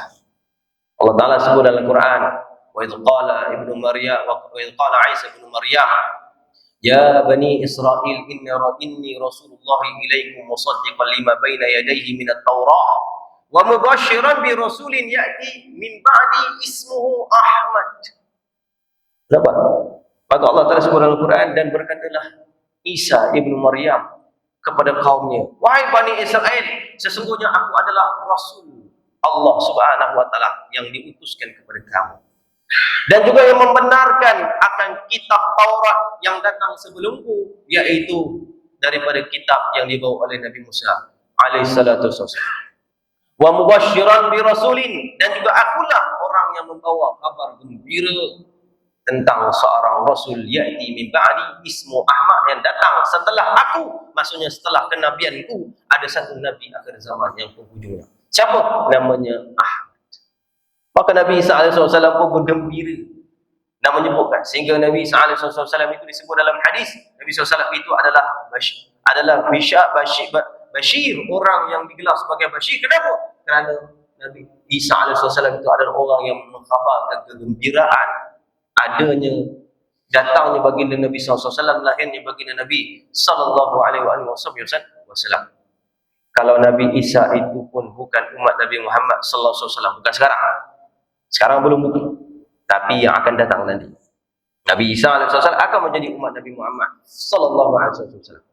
Allah Ta'ala sebut dalam Quran, wa idh qala ibnu Maryam wa idh qala Isa ibnu Maryam, ya bani Israil inni rasulullah ilaikum musaddiqan lima baina yadayhi min at-taurah wa mubashiran bi rasulin ya'ti min ba'di ismuhu Ahmad. Nampak? Maka Allah Ta'ala sebut dalam Quran, dan berkatalah Isa ibnu Maryam kepada kaumnya, wahai Bani Israel, sesungguhnya aku adalah Rasul Allah Subhanahu wa taala yang diutuskan kepada kamu, dan juga yang membenarkan akan kitab Taurat yang datang sebelumku, yaitu daripada kitab yang dibawa oleh Nabi Musa alaihi salatu wassalam. Wa mubashiran bi rasulin, dan juga akulah orang yang membawa kabar gembira tentang seorang rasul, yaitu min ba'di ismu Ahmad, yang datang setelah aku, maksudnya setelah kenabianku ada satu nabi akhir zaman yang penghujungnya. Siapa? Namanya Ahmad. Maka Nabi Isa AS pun bergembira. nak menyebutkan, sehingga Nabi SAW itu disebut dalam hadis, Nabi SAW itu adalah Bashir, orang yang digelar sebagai Bashir. Kenapa? Kerana Nabi Isa AS itu adalah orang yang mengkhabarkan kegembiraan adanya, datangnya baginda Nabi SAW, lahirnya baginda Nabi SAW. Kalau Nabi Isa itu pun bukan umat Nabi Muhammad SAW, bukan sekarang belum bukan, tapi yang akan datang nanti, Nabi Isa AS akan menjadi umat Nabi Muhammad SAW.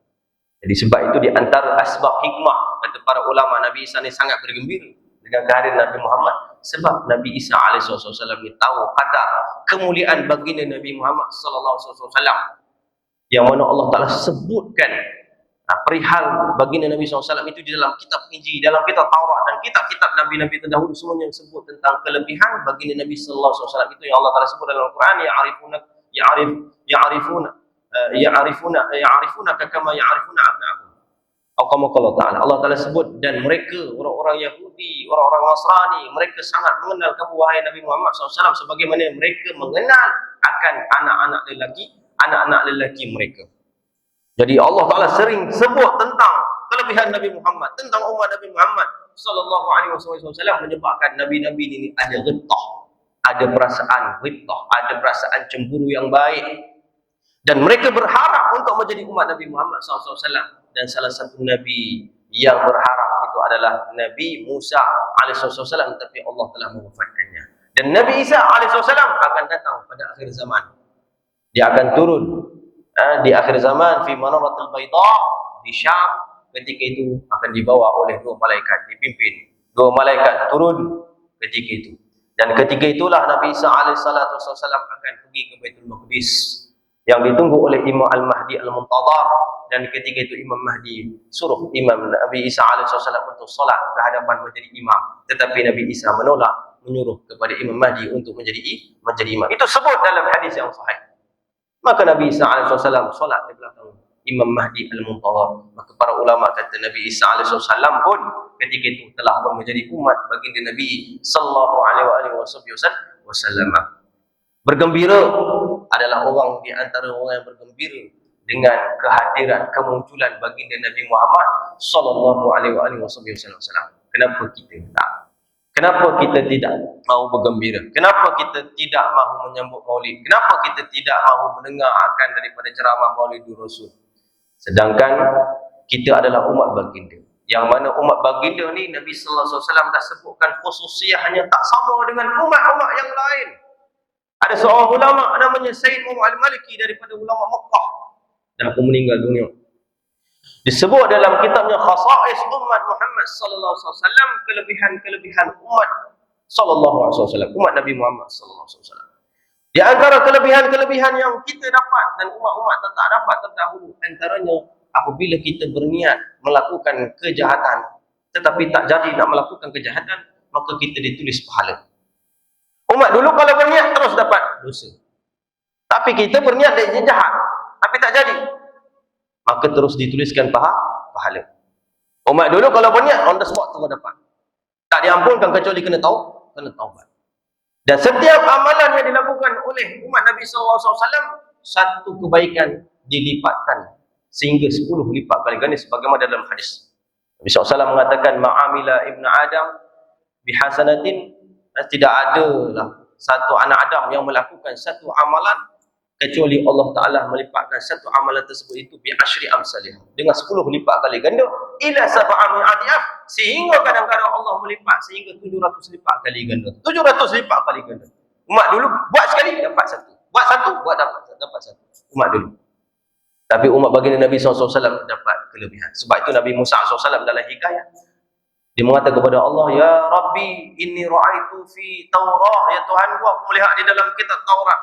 Jadi sebab itu di antara asbab hikmah, kata para ulama, Nabi Isa ni sangat bergembira dengan kehadiran Nabi Muhammad, sebab Nabi Isa AS ni tahu kadar kemuliaan baginda Nabi Muhammad SAW, yang mana Allah Ta'ala sebutkan perihal baginda Nabi SAW itu di dalam kitab Injil, dalam kitab Taurat dan kitab-kitab Nabi-Nabi terdahulu, semuanya sebut tentang kelebihan baginda Nabi SAW itu yang Allah Ta'ala sebut dalam Al-Quran. Ya'rifuna kama ya'rifuna abna'ahum. Allah Ta'ala sebut, dan mereka orang-orang Yahudi, orang-orang Nasrani, mereka sangat mengenal kamu wahai Nabi Muhammad SAW sebagaimana mereka mengenal akan anak-anak lelaki mereka. Jadi Allah Ta'ala sering sebut tentang kelebihan Nabi Muhammad, tentang umat Nabi Muhammad sallallahu alaihi wasallam, menyebabkan Nabi-Nabi ini ada ghibtah, ada perasaan ghibtah, ada perasaan cemburu yang baik, dan mereka berharap untuk menjadi umat Nabi Muhammad SAW. Dan salah satu Nabi yang berharap itu adalah Nabi Musa alaihissalam, tapi Allah telah mewafatkannya. Dan Nabi Isa alaihissalam akan datang pada akhir zaman. Dia akan turun di akhir zaman, fi manaratil bayda, di Syam. Ketika itu akan dibawa oleh dua malaikat, dipimpin dua malaikat turun ketika itu. Dan ketika itulah Nabi Isa alaihissalam akan pergi ke Baitul Maqdis yang ditunggu oleh Imam Al-Mahdi Al-Muntadhar. Dan ketika itu Imam Mahdi suruh Imam Nabi Isa alaihissalam untuk solat ke hadapan menjadi imam, tetapi Nabi Isa menolak, menyuruh kepada Imam Mahdi untuk menjadi imam. Itu sebut dalam hadis yang sahih. Maka Nabi Isa alaihissalam solat di belakang Imam Mahdi Al-Muntadhar. Maka para ulama kata Nabi Isa alaihissalam pun ketika itu telah menjadi umat baginda Nabi sallallahu alaihi wasallam. Bergembira adalah orang di antara orang yang bergembira dengan kehadiran, kemunculan baginda Nabi Muhammad sallallahu alaihi wasallam. Kenapa kita tak? Kenapa kita tidak mahu bergembira? Kenapa kita tidak mahu menyambut Maulid? Kenapa kita tidak mahu mendengar akan daripada ceramah Maulidul Rasul? Sedangkan kita adalah umat baginda, yang mana umat baginda ni Nabi sallallahu alaihi wasallam dah sebutkan khususiahnya tak sama dengan umat-umat yang lain. Ada seorang ulama namanya Sayyid Muhammad Al-Maliki daripada ulama Mekah, dan aku meninggal dunia. Disebut dalam kitabnya Khasa'is Umat Muhammad sallallahu alaihi wasallam, kelebihan-kelebihan umat sallallahu alaihi wasallam, umat Nabi Muhammad sallallahu alaihi wasallam. Di antara kelebihan-kelebihan yang kita dapat dan umat-umat tak dapat terdahulu, antaranya apabila kita berniat melakukan kejahatan tetapi tak jadi nak melakukan kejahatan, maka kita ditulis pahala. Umat dulu kalau berniat terus dapat dosa. Tapi kita berniat dia jahat tapi tak jadi, maka terus dituliskan pahala. Umat dulu kalau berniat on the spot terus dapat. Tak diampunkan kecuali kena taubat. Dan setiap amalan yang dilakukan oleh umat Nabi SAW, satu kebaikan dilipatkan sehingga 10 lipat kali ganda, sebagaimana dalam hadis. Nabi SAW mengatakan, ma'amila ibnu Adam bihasanatin, tidak adalah satu anak Adam yang melakukan satu amalan kecuali Allah Ta'ala melipatkan satu amalan tersebut itu bi asyri amsalih, dengan 10 lipat kali ganda, ila sab'a mi'adiyah, sehingga kadang-kadang Allah melipat sehingga 700 lipat kali ganda. 700 lipat kali ganda. Umat dulu buat sekali dapat satu, buat satu dapat satu. Umat dulu. Tapi umat baginda Nabi SAW dapat kelebihan. Sebab itu Nabi Musa SAW dalam hikayat, dia mengatakan kepada Allah, ya Rabbi inni ra'aitu fi Taurah, ya Tuhan aku melihat di dalam kitab Taurat,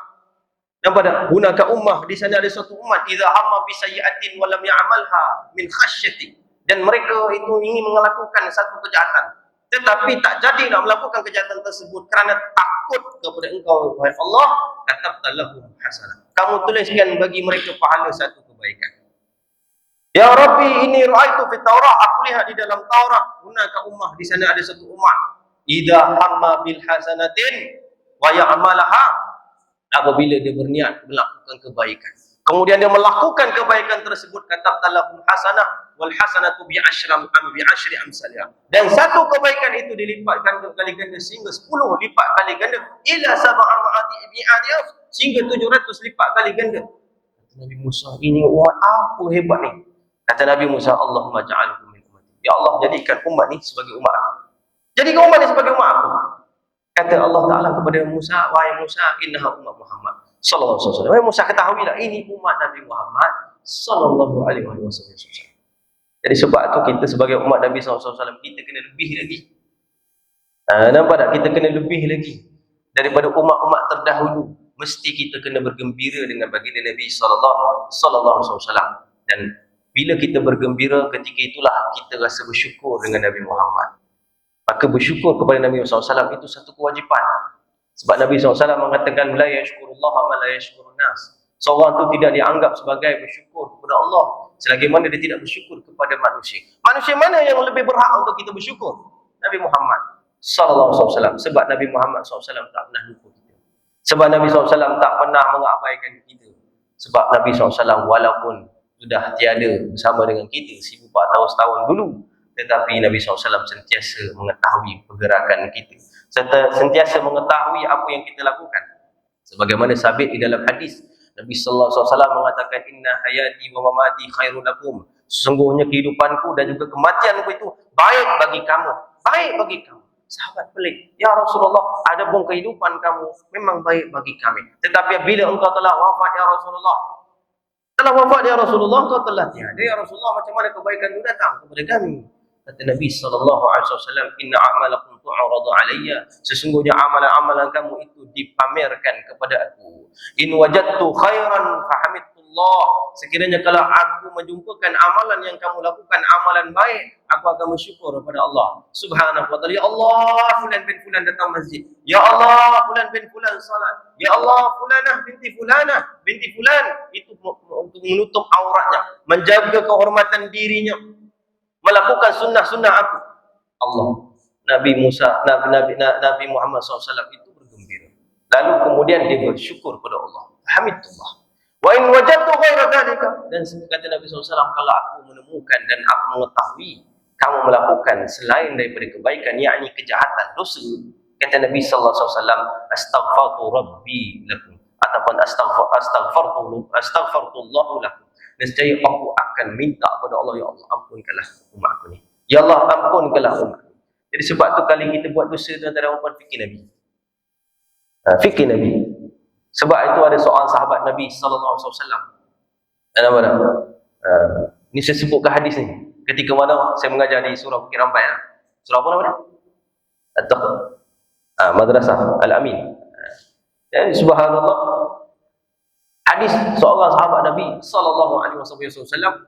yang pada hunaka ummah, di sana ada suatu umat, idza hamma bi sayyi'atin wa lam ya'malha min khasyati, dan mereka itu ingin melakukan satu kejahatan tetapi tak jadi nak melakukan kejahatan tersebut kerana takut kepada engkau wahai Allah, katabta lahum hasanah, kamu tuliskan bagi mereka pahala satu kebaikan. Ya Rabbi ini ra'aitu fi Taurah, aku lihat di dalam Taurat, hunaka ummah, di sana ada satu umat, idza hamma bil hasanatin wa ya'malaha, apabila dia berniat melakukan kebaikan. Kemudian dia melakukan kebaikan tersebut, kata talahum hasanah wal hasanatu bi asyri amsalha. Dan satu kebaikan itu dilipatkan kali ganda sehingga 10 lipat kali ganda ila sab'a mi'adiyaf, sehingga 700 lipat kali ganda. Kata Nabi Musa, ini umat apa hebat ni? Kata Nabi Musa, Allahumma ja'alhum min ummati. Ya Allah, jadikan umat ni sebagai umat aku. Jadikan umat ni sebagai umat aku. Kata Allah Ta'ala kepada Musa, wahai Musa, innaha umat Muhammad sallallahu alaihi wasallam. Wahai Musa, ketahuilah ini umat Nabi Muhammad sallallahu alaihi wasallam. Jadi sebab tu kita sebagai umat Nabi sallallahu alaihi wasallam, kita kena lebih lagi. Nampak tak? Kita kena lebih lagi daripada umat-umat terdahulu. Mesti kita kena bergembira dengan baginda Nabi sallallahu alaihi wasallam. Dan bila kita bergembira, ketika itulah kita rasa bersyukur dengan Nabi Muhammad. Maka bersyukur kepada Nabi SAW itu satu kewajipan. Sebab Nabi SAW mengatakan, la yashkurullah ma la yashkurun nas. Seorang itu tidak dianggap sebagai bersyukur kepada Allah selagi mana dia tidak bersyukur kepada manusia. Manusia mana yang lebih berhak untuk kita bersyukur? Nabi Muhammad SAW. Sebab Nabi Muhammad SAW tak pernah lupa kita. Sebab Nabi SAW tak pernah mengabaikan kita. Sebab Nabi SAW walaupun sudah tiada bersama dengan kita 1400 tahun dulu, tetapi Nabi SAW sentiasa mengetahui pergerakan kita, serta sentiasa mengetahui apa yang kita lakukan. Sebagaimana sabit di dalam hadis, Nabi SAW mengatakan, inna hayati wa mamati khairun lakum. Sesungguhnya kehidupanku dan juga kematianku itu baik bagi kamu. Baik bagi kamu. Sahabat pelik, ya Rasulullah, adapun kehidupan kamu memang baik bagi kami. Tetapi bila engkau telah wafat, ya Rasulullah, telah wafat ya Rasulullah, engkau telah tiada ya Rasulullah, macam mana kebaikan itu datang kepada kami? Kata Nabi SAW, inna a'malakum tu'aradu alayya. Sesungguhnya amalan-amalan kamu itu dipamerkan kepada aku. In wajadtu khairan fahamidullah. Sekiranya kalau aku menjumpakan amalan yang kamu lakukan, amalan baik, aku akan bersyukur kepada Allah Subhanahu wa ta'ala. Ya Allah, fulan bin fulan datang masjid. Ya Allah, fulan bin fulan salat. Ya Allah, fulanah binti fulan itu untuk menutup auratnya, menjaga kehormatan dirinya, melakukan sunnah-sunnah aku. Allah, Nabi Muhammad SAW itu bergembira. Lalu kemudian dia bersyukur kepada Allah. Hamidullah. Wa in wajadtu ghaira dzalika. Dan kata Nabi SAW, kalau aku menemukan dan aku mengetahui kamu melakukan selain daripada kebaikan, yakni kejahatan, dosa, kata Nabi SAW, astaghfartu rabbi lakum, ataupun astaghfartullahu lakum. Nescaya aku akan minta kepada Allah, ya Allah, ampunkanlah umatku ni. Ya Allah, ampunkanlah umatku. Jadi sebab tu kali kita buat dosa tu antara orang fikir Nabi. Fikir Nabi. Sebab itu ada seorang sahabat Nabi sallallahu alaihi wasallam. Nama dia. Ini saya sebutkan hadis ni. Ketika mana saya mengajar di surau Bukit Rambai. Surau apa nama dia? Atau Madrasah Al-Amin. Jadi subhanallah, hadis seorang sahabat Nabi sallallahu alaihi wasallam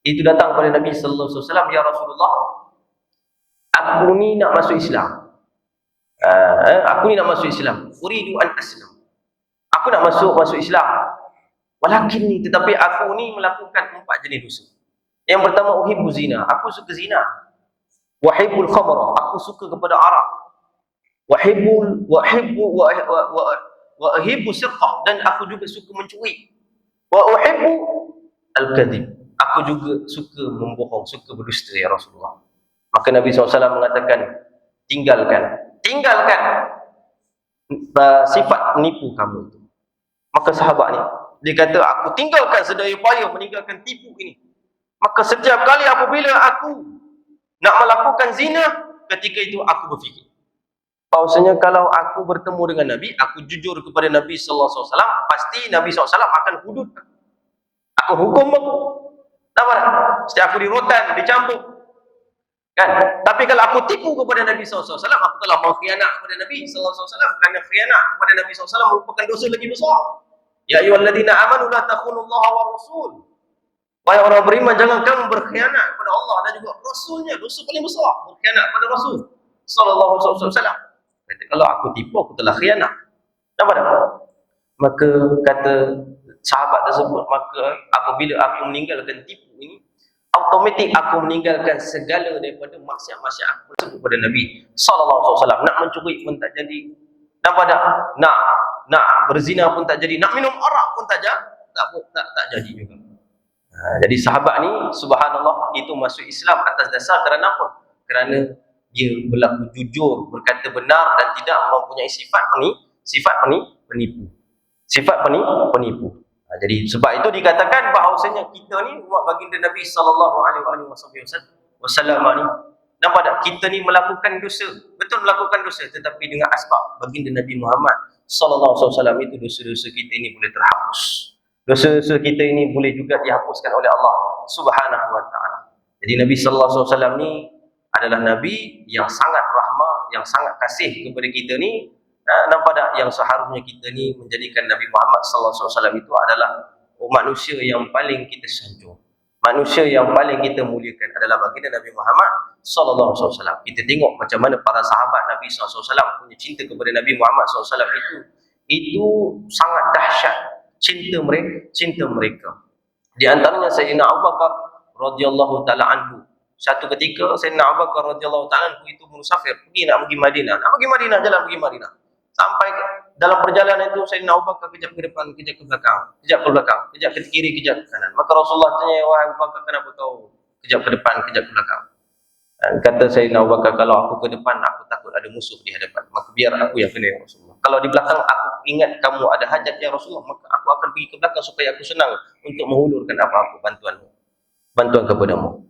itu datang kepada Nabi sallallahu alaihi wasallam, ya Rasulullah, aku ni nak masuk Islam. Uridu an aslam. Aku nak masuk Islam. Walakin ni, tetapi aku ni melakukan 4 jenis dosa. Yang pertama, uhibbu zina, aku suka zina. Wahibbul khamra, aku suka kepada arak. Uhibbu sirqah, dan aku juga suka mencuri. Wa uhibbu al-kadhib, aku juga suka membohong, suka berdusta, ya Rasulullah. Maka Nabi SAW mengatakan, tinggalkan sifat nipu kamu itu. Maka sahabat ni, dia kata, aku tinggalkan sedaya upaya meninggalkan tipu ini. Maka setiap kali apabila aku nak melakukan zina, ketika itu aku berfikir bahawasanya kalau aku bertemu dengan Nabi, aku jujur kepada Nabi sallallahu alaihi wasallam, pasti Nabi sallallahu alaihi wasallam akan hudud aku, hukum aku. Nampak? Setiap aku dirotan, dicambuk. Kan? Tapi kalau aku tipu kepada Nabi sallallahu alaihi wasallam, aku telah mengkhianat kepada Nabi sallallahu alaihi wasallam. Kerana khianat kepada Nabi sallallahu alaihi wasallam merupakan dosa lagi besar. Ya ayyuhalladzina amanu la takhunullaha wa rasul. Wahai orang beriman, jangan kamu berkhianat kepada Allah dan juga Rasulnya. Dosa paling besar, berkhianat kepada Rasul sallallahu alaihi wasallam. Kata, kalau aku tipu, aku telah khianat. Nampak tak? Maka kata sahabat tersebut, maka apabila aku meninggalkan tipu ini, automatik aku meninggalkan segala daripada maksiat-maksiat aku sebut kepada Nabi sallallahu alaihi wasallam. Nak mencuri pun tak jadi. Nampak tak? nak berzina pun tak jadi, nak minum arak pun tak jadi juga. Jadi sahabat ni subhanallah itu masuk Islam atas dasar kerana apa? Kerana dia berlaku jujur, berkata benar dan tidak mempunyai sifat penipu. Penipu. Jadi sebab itu dikatakan bahawasanya kita ni umat baginda Nabi sallallahu alaihi wasallam ni, nampak tak, kita ni melakukan dosa, betul melakukan dosa, tetapi dengan asbab baginda Nabi Muhammad sallallahu alaihi wasallam itu dosa-dosa kita ini boleh terhapus. Dosa-dosa kita ini boleh juga dihapuskan oleh Allah Subhanahu wa taala. Jadi Nabi sallallahu alaihi wasallam ni adalah nabi yang sangat rahmah, yang sangat kasih kepada kita ni. Nampak tak, yang seharusnya kita ni menjadikan Nabi Muhammad sallallahu alaihi wasallam itu adalah manusia yang paling kita sanjung. Manusia yang paling kita muliakan adalah baginda Nabi Muhammad sallallahu alaihi wasallam. Kita tengok macam mana para sahabat Nabi sallallahu alaihi wasallam punya cinta kepada Nabi Muhammad sallallahu alaihi wasallam itu sangat dahsyat cinta mereka. Di antaranya Sayyidina Abu Bakar radhiyallahu taala anhu. Satu ketika Sayyidina Abu Bakar radhiyallahu taala anhu itu musafir, nak pergi Madinah. Jalan pergi Madinah. Sampai dalam perjalanan itu Sayyidina Abu Bakar kejap ke depan, kejap ke belakang, kejap ke kiri, kejap ke kanan. Maka Rasulullah tanya, wahai Abu Bakar, kenapa kau kejap ke depan, kejap ke belakang? Dan kata Sayyidina Abu Bakar, kalau aku ke depan, aku takut ada musuh di hadapan. Maka biar aku yang kena, ya Rasulullah. Kalau di belakang aku ingat kamu ada hajat, ya Rasulullah, maka aku akan pergi ke belakang supaya aku senang untuk menghulurkan apa-apa bantuan kepadamu.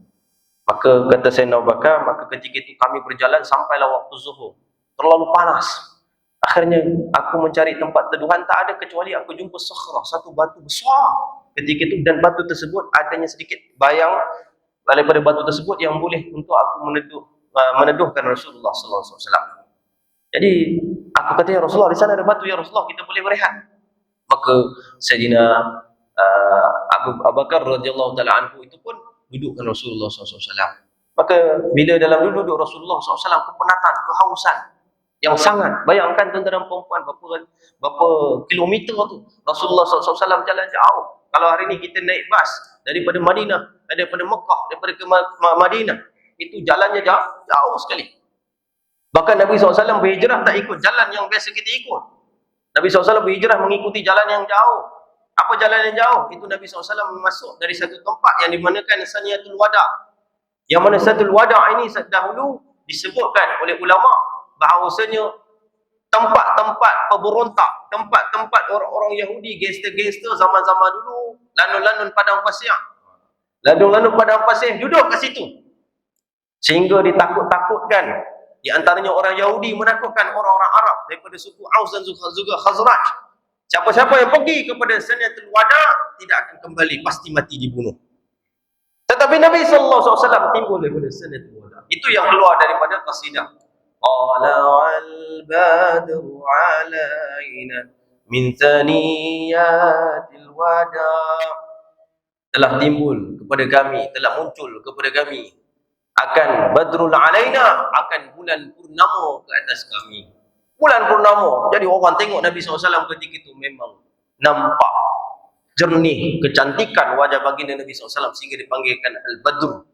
Maka kata Sayyidina Abu Bakar, maka ketika itu kami berjalan sampailah waktu zuhur. Terlalu panas. Akhirnya aku mencari tempat teduhan, tak ada kecuali aku jumpa sakhrah, satu batu besar ketika itu, dan batu tersebut adanya sedikit bayang daripada batu tersebut yang boleh untuk aku meneduhkan Rasulullah sallallahu alaihi wasallam. Jadi aku kata, ya Rasulullah, di sana ada batu, ya Rasulullah, kita boleh berehat. Maka Sayyidina Abu Bakar radhiyallahu taala anhu itu pun dudukkan Rasulullah sallallahu alaihi wasallam. Maka bila dalam duduk Rasulullah sallallahu alaihi wasallam kepenatan, kehausan yang sangat. Bayangkan tuan-tuan dan perempuan, berapa kilometer tu Rasulullah SAW jalan jauh. Kalau hari ni kita naik bas daripada Madinah, daripada Mekah, daripada ke Madinah, itu jalannya jauh sekali. Bahkan Nabi SAW berhijrah tak ikut jalan yang biasa kita ikut. Nabi SAW berhijrah mengikuti jalan yang jauh. Apa jalan yang jauh? Itu Nabi SAW masuk dari satu tempat yang dimanakan Saniyatul Wada'. Yang mana Saniyatul Wada' ini dahulu disebutkan oleh ulama' bahawasanya tempat-tempat pemberontak, tempat-tempat orang-orang Yahudi, gangster-gangster zaman-zaman dulu, lanun-lanun padang pasir duduk kat situ, sehingga ditakut-takutkan. Di antaranya orang Yahudi menakutkan orang-orang Arab daripada suku Aus dan juga Khazraj. Siapa-siapa yang pergi kepada Saniyatul Wada' tidak akan kembali, pasti mati dibunuh. Tetapi Nabi SAW timbul daripada Saniyatul Wada'. Itu yang keluar daripada qasidah. Tala'al badru alaina min thaniyatil wada'. Telah timbul kepada kami, telah muncul kepada kami akan badrul alaina, akan bulan purnama ke atas kami. Bulan purnama. Jadi orang tengok Nabi SAW ketika itu memang nampak jernih kecantikan wajah baginda Nabi SAW sehingga dipanggilkan Al-Badr.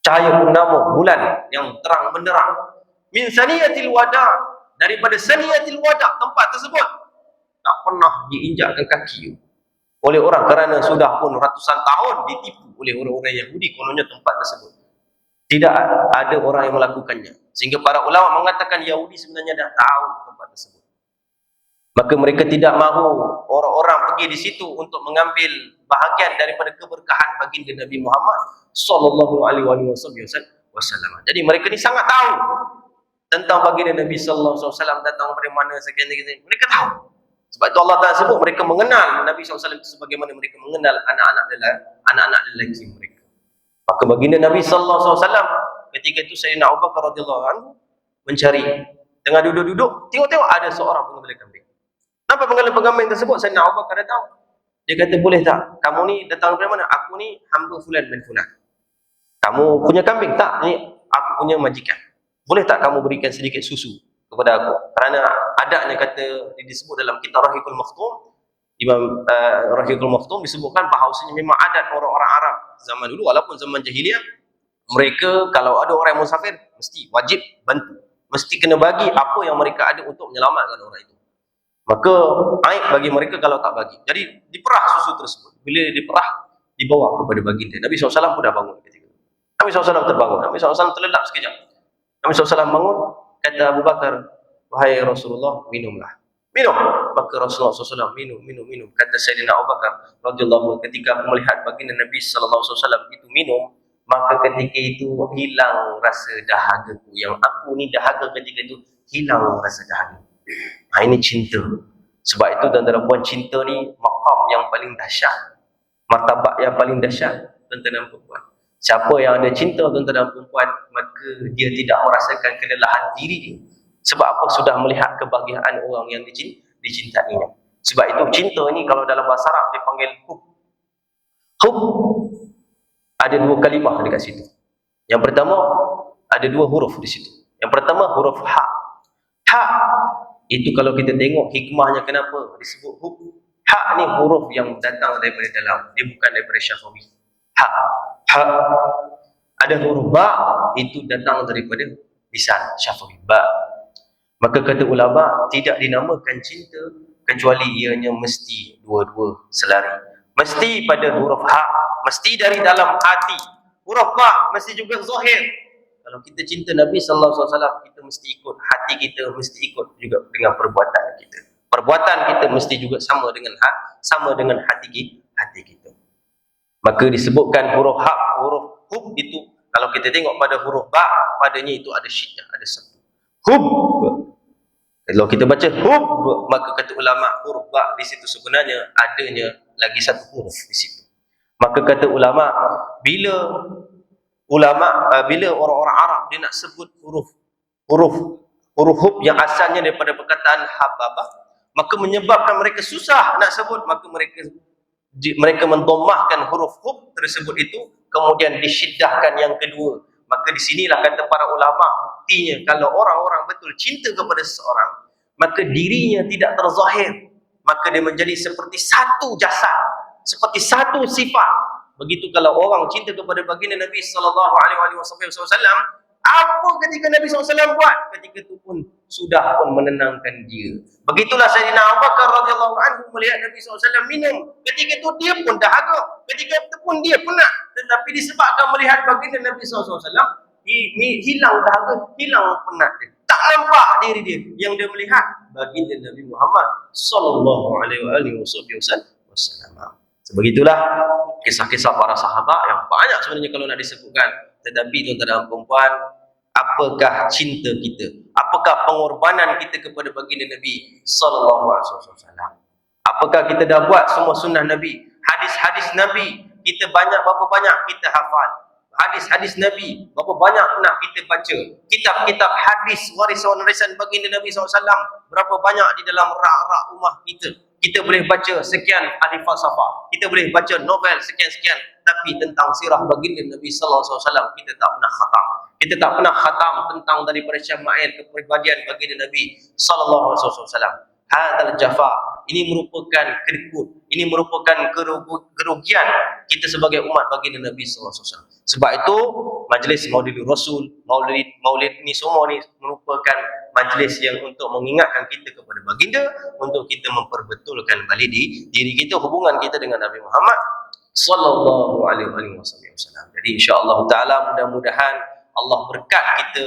Cahaya purnama, bulan yang terang benderang. Min Saniyatil Wada', daripada Saniyatil Wada', tempat tersebut tak pernah diinjakkan kaki oleh orang, kerana sudah pun ratusan tahun ditipu oleh orang-orang Yahudi. Kononnya tempat tersebut tidak ada orang yang melakukannya, sehingga para ulama mengatakan Yahudi sebenarnya dah tahu tempat tersebut. Maka mereka tidak mahu orang-orang pergi di situ untuk mengambil bahagian daripada keberkahan baginda Nabi Muhammad sallallahu alaihi wasallam. Jadi mereka ni sangat tahu tentang baginda Nabi sallallahu alaihi wasallam datang dari mana, sekian. Mereka tahu. Sebab itu Allah Ta'ala sebut mereka mengenal Nabi SAW sebagaimana mereka mengenal anak-anak lelaki mereka. Maka baginda Nabi SAW ketika itu Sayyidina Abu Bakar radhiyallahu anhu mencari, tengah duduk-duduk, tengok-tengok ada seorang penggembala kambing. Nampak penggembala kambing tersebut, Sayyidina Abu Bakar datang. Dia kata, boleh tak, kamu ni datang dari mana? Aku ni hamba fulan bin fulan. Kamu punya kambing? Tak, ni aku punya majikan. Boleh tak kamu berikan sedikit susu kepada aku? Kerana adanya kata disebut dalam kitab Rahiqul Makhtum, Imam Rahiqul Makhtum disebutkan bahawasanya memang adat orang-orang Arab zaman dulu walaupun zaman jahiliah, mereka kalau ada orang yang musafir mesti wajib bantu, mesti kena bagi apa yang mereka ada untuk menyelamatkan orang itu. Maka aib bagi mereka kalau tak bagi. Jadi diperah susu tersebut. Bila diperah, dibawa kepada baginda. Nabi SAW pun dah bangun ketika itu. Nabi SAW terbangun. Nabi SAW terlelap sekejap. Nabi SAW bangun, kata Abu Bakar, wahai Rasulullah, minumlah. Minum. Maka Rasulullah SAW minum. Kata Sayyidina Abu Bakar radhiyallahu anhu, ketika aku melihat baginda Nabi SAW itu minum, maka ketika itu hilang rasa dahagaku. Yang aku ni dahaga ketika itu, hilang rasa dahaga. Ini cinta. Sebab itu tuan-tuan dan puan, cinta ni maqam yang paling dahsyat, martabat yang paling dahsyat tuan-tuan dan puan. Siapa yang ada cinta tuan-tuan dan puan, maka dia tidak merasakan kelelahan diri dia. Sebab apa? Sudah melihat kebahagiaan orang yang dicintainya. Sebab itu cinta ni kalau dalam bahasa Arab dipanggil hub. Hub ada dua kalimah dekat situ. Yang pertama ada dua huruf di situ. Yang pertama huruf ha. Ha itu kalau kita tengok hikmahnya kenapa disebut hub. Ha ni huruf yang datang daripada dalam, dia bukan daripada syafawi. Ha. Ada huruf ba, itu datang daripada lisan syafawi, ba. Maka kata ulama, tidak dinamakan cinta kecuali ianya mesti dua-dua selari. Mesti pada huruf ha, mesti dari dalam hati. Huruf ba mesti juga zahir. Kalau kita cinta Nabi sallallahu alaihi wasallam, kita mesti ikut, hati kita mesti ikut juga dengan perbuatan kita. Perbuatan kita mesti juga sama dengan hati kita. Maka disebutkan huruf ha, huruf hub itu, kalau kita tengok pada huruf ba, padanya itu ada syiddah, ada satu. Hub. Kalau kita baca hub, maka kata ulama huruf ba di situ sebenarnya adanya lagi satu huruf di situ. Maka kata ulama, bila orang-orang Arab dia nak sebut huruf hub yang asalnya daripada perkataan hababah, maka menyebabkan mereka susah nak sebut, maka mereka mendomahkan huruf hub tersebut itu, kemudian disyiddahkan yang kedua. Maka di sinilah kata para ulama, buktinya kalau orang-orang betul cinta kepada seseorang, maka dirinya tidak terzahir, maka dia menjadi seperti satu jasad, seperti satu sifat. Begitu kalau orang cinta kepada baginda Nabi sallallahu alaihi wasallam, apa ketika Nabi SAW buat? Ketika itu pun sudah pun menenangkan dia. Begitulah Sayyidina Abu Bakar radhiyallahu anhu melihat Nabi SAW minum. Ketika itu dia pun dahaga. Ketika itu pun dia penat. Tetapi disebabkan melihat baginda Nabi SAW, hilang dahaga, hilang penat dia. Tak nampak diri dia. Yang dia melihat baginda Nabi Muhammad sallallahu alaihi wasallam. Sebegitulah kisah-kisah para sahabat yang banyak sebenarnya kalau nak disebutkan. Tetapi tuan-tuan dan puan, apakah cinta kita? Apakah pengorbanan kita kepada baginda Nabi sallallahu alaihi wasallam? Apakah kita dah buat semua sunnah Nabi? Hadis-hadis Nabi kita berapa banyak kita hafal? Hadis-hadis Nabi berapa banyak pernah kita baca? Kitab-kitab hadis warisan baginda Nabi SAW berapa banyak di dalam rak-rak rumah kita? Kita boleh baca sekian ahli falsafah, kita boleh baca novel sekian-sekian, tapi tentang sirah baginda Nabi sallallahu alaihi wasallam kita tak pernah khatam. Kita tak pernah khatam tentang daripada syama'il kepribadian baginda Nabi sallallahu alaihi wasallam. Hadzal jafa, ini merupakan kedekut, ini merupakan kerugian kita sebagai umat baginda Nabi sallallahu alaihi wasallam. Sebab itu majlis Maulid Rasul, Maulid ni semua ni merupakan majlis yang untuk mengingatkan kita kepada baginda, untuk kita memperbetulkan balik diri kita, hubungan kita dengan Nabi Muhammad sallallahu alaihi wasallam. Jadi insya-Allah taala mudah-mudahan Allah berkat kita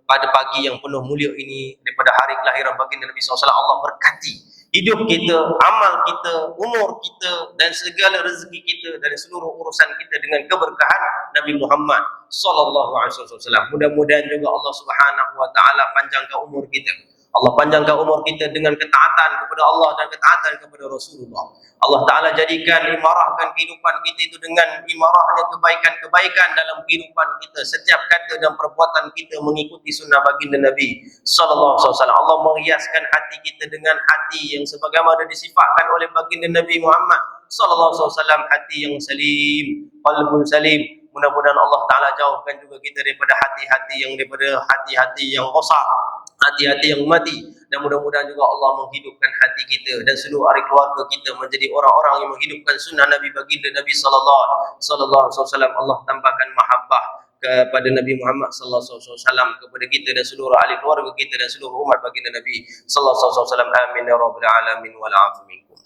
pada pagi yang penuh mulia ini, daripada hari kelahiran baginda Nabi SAW, Allah berkati hidup kita, amal kita, umur kita, dan segala rezeki kita, dan seluruh urusan kita dengan keberkahan Nabi Muhammad sallallahu alaihi wasallam. Mudah-mudahan juga Allah Subhanahu wa taala panjangkan umur kita. Allah panjangkan umur kita dengan ketaatan kepada Allah dan ketaatan kepada Rasulullah. Allah Ta'ala jadikan, imarahkan kehidupan kita itu dengan imarahnya kebaikan-kebaikan dalam kehidupan kita. Setiap kata dan perbuatan kita mengikuti sunnah baginda Nabi sallallahu alaihi wasallam. Allah menghiaskan hati kita dengan hati yang sebagaimana disifatkan oleh baginda Nabi Muhammad sallallahu alaihi wasallam, hati yang salim, qalbun salim. Mudah-mudahan Allah Ta'ala jauhkan juga kita daripada hati-hati yang rosak, hati-hati yang mati. Dan mudah-mudahan juga Allah menghidupkan hati kita dan seluruh ahli keluarga kita menjadi orang-orang yang menghidupkan sunnah Nabi baginda Nabi sallallahu alaihi wasallam. Allah tambahkan mahabbah kepada Nabi Muhammad sallallahu alaihi wasallam, kepada kita dan seluruh ahli keluarga kita dan seluruh umat baginda Nabi sallallahu alaihi wasallam. Amin ya rabbal alamin wal afu minkum.